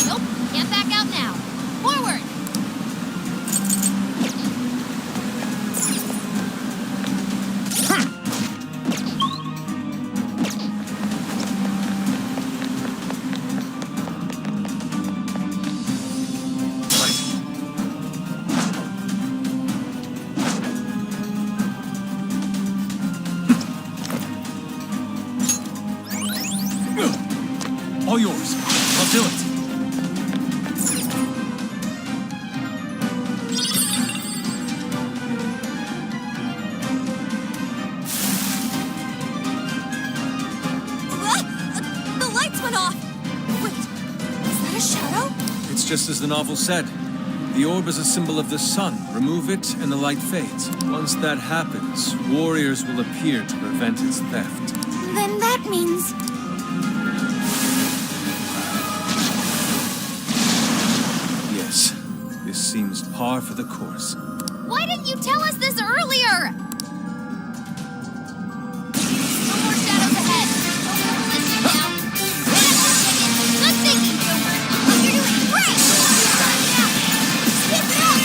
Nope, can't back out now. Forward! All yours. I'll do it. The lights went off. Wait, is that a shadow? It's just as the novel said. The orb is a symbol of the sun. Remove it, and the light fades. Once that happens, warriors will appear to prevent its theft. Then that means... Yes, this seems par for the course. Why didn't you tell us this earlier? No more shadows ahead. No more listening now. Good thinking, Joker. You're doing great. Keep it up.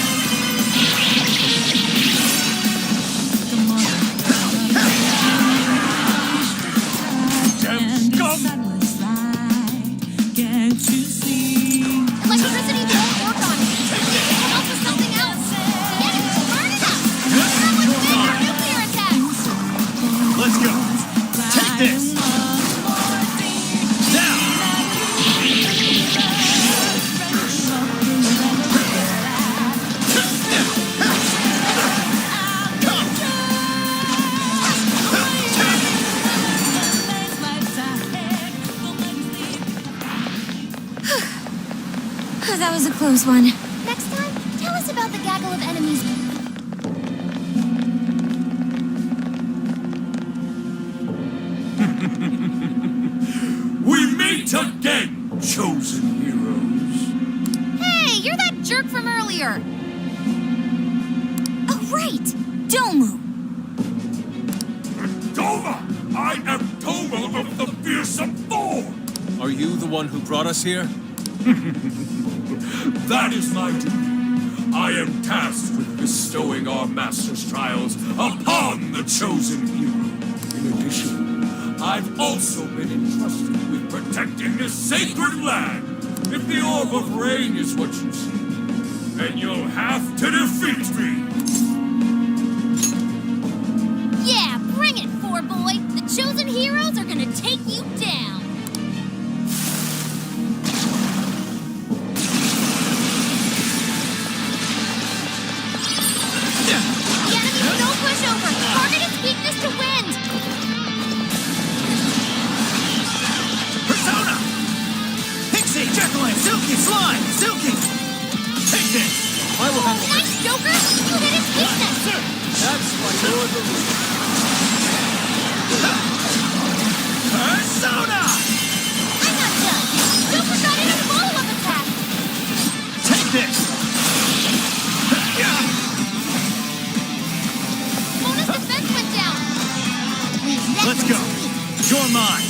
Electricity won't work on it. Come up with something else. Burn it up. Someone's been for nuclear attacks. Let's go. Take this. Down. That was a close one. Next time, tell us about the gaggle of enemies. We meet again, chosen heroes. Hey, you're that jerk from earlier. Oh, right! Domu! Doma! I am Doma of the fearsome Thorn! Are you the one who brought us here? That is my duty. I am tasked with bestowing our master's trials upon the chosen hero. In addition, I've also been entrusted with protecting this sacred land. If the Orb of Rain is what you see, then you'll have to defeat me. Yeah, bring it, Four Boy. The chosen heroes are gonna take you down. The enemy's no pushover. Target its weakness to wind. Persona! Pixie, Jekyll, Silky, Slime, Silky! Take this! I will handle Nice, Joker. You hit its weakness. That's why you're the leader. Persona! I'm not done. Joker got in a follow-up attack. Take this! Mona's defense went down. Let's go. You're mine.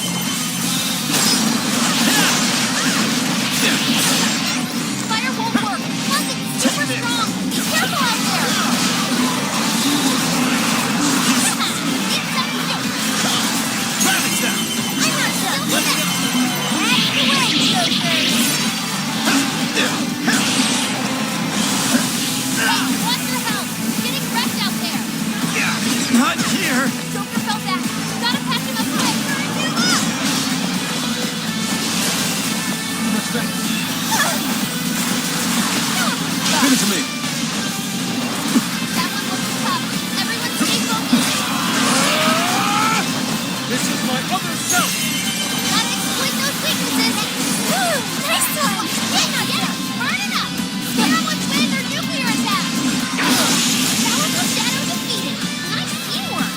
Fire won't work. Plus, it's super strong. Be careful out there. Traffic's down. I'm not done. Let's go. That's the way, Joker. Watch your health. You're getting wrecked out there. Not here. Joker fell back. Gotta patch him up high. Give it to me. That one looks tough. Everyone stay focused. This is my other self. Gotta exploit those weaknesses. Woo! Nice one. Get him. Burn it up. Scare one's wind or nuclear attack. Powerful shadow defeated. Nice teamwork.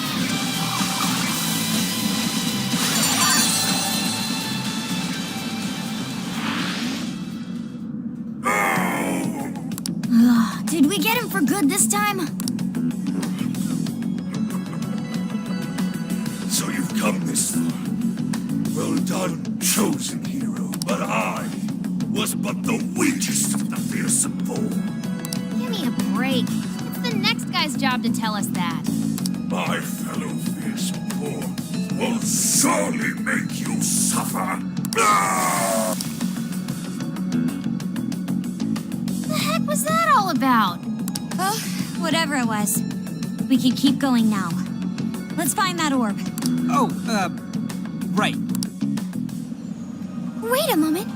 Did we get him for good this time? So you've come this far. Well done, chosen hero. But I was but the weakest of the fearsome four. Give me a break. It's the next guy's job to tell us that. My fellow fearsome four will surely make you suffer. Ah! The heck was that all about? Oh, whatever it was. We can keep going now. Let's find that orb. Oh, right. Wait a moment.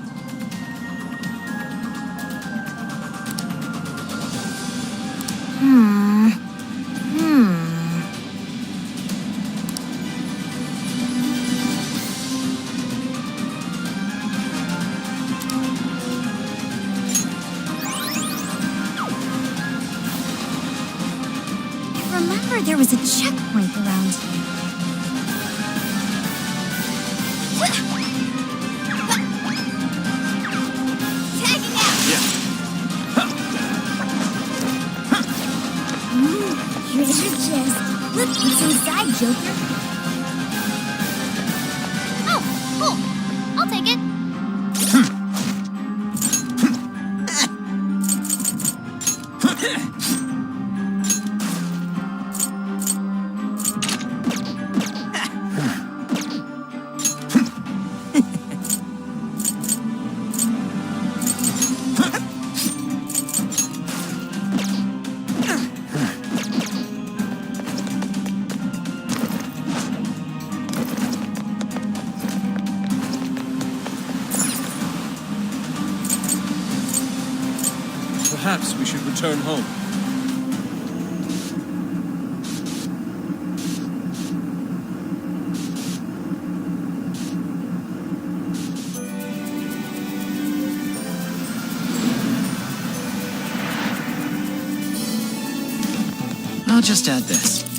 remember there was a checkpoint around here. Tagging out! Here's your chest. Look what's inside, Joker. Oh, cool. I'll take it. Perhaps we should return home. I'll just add this.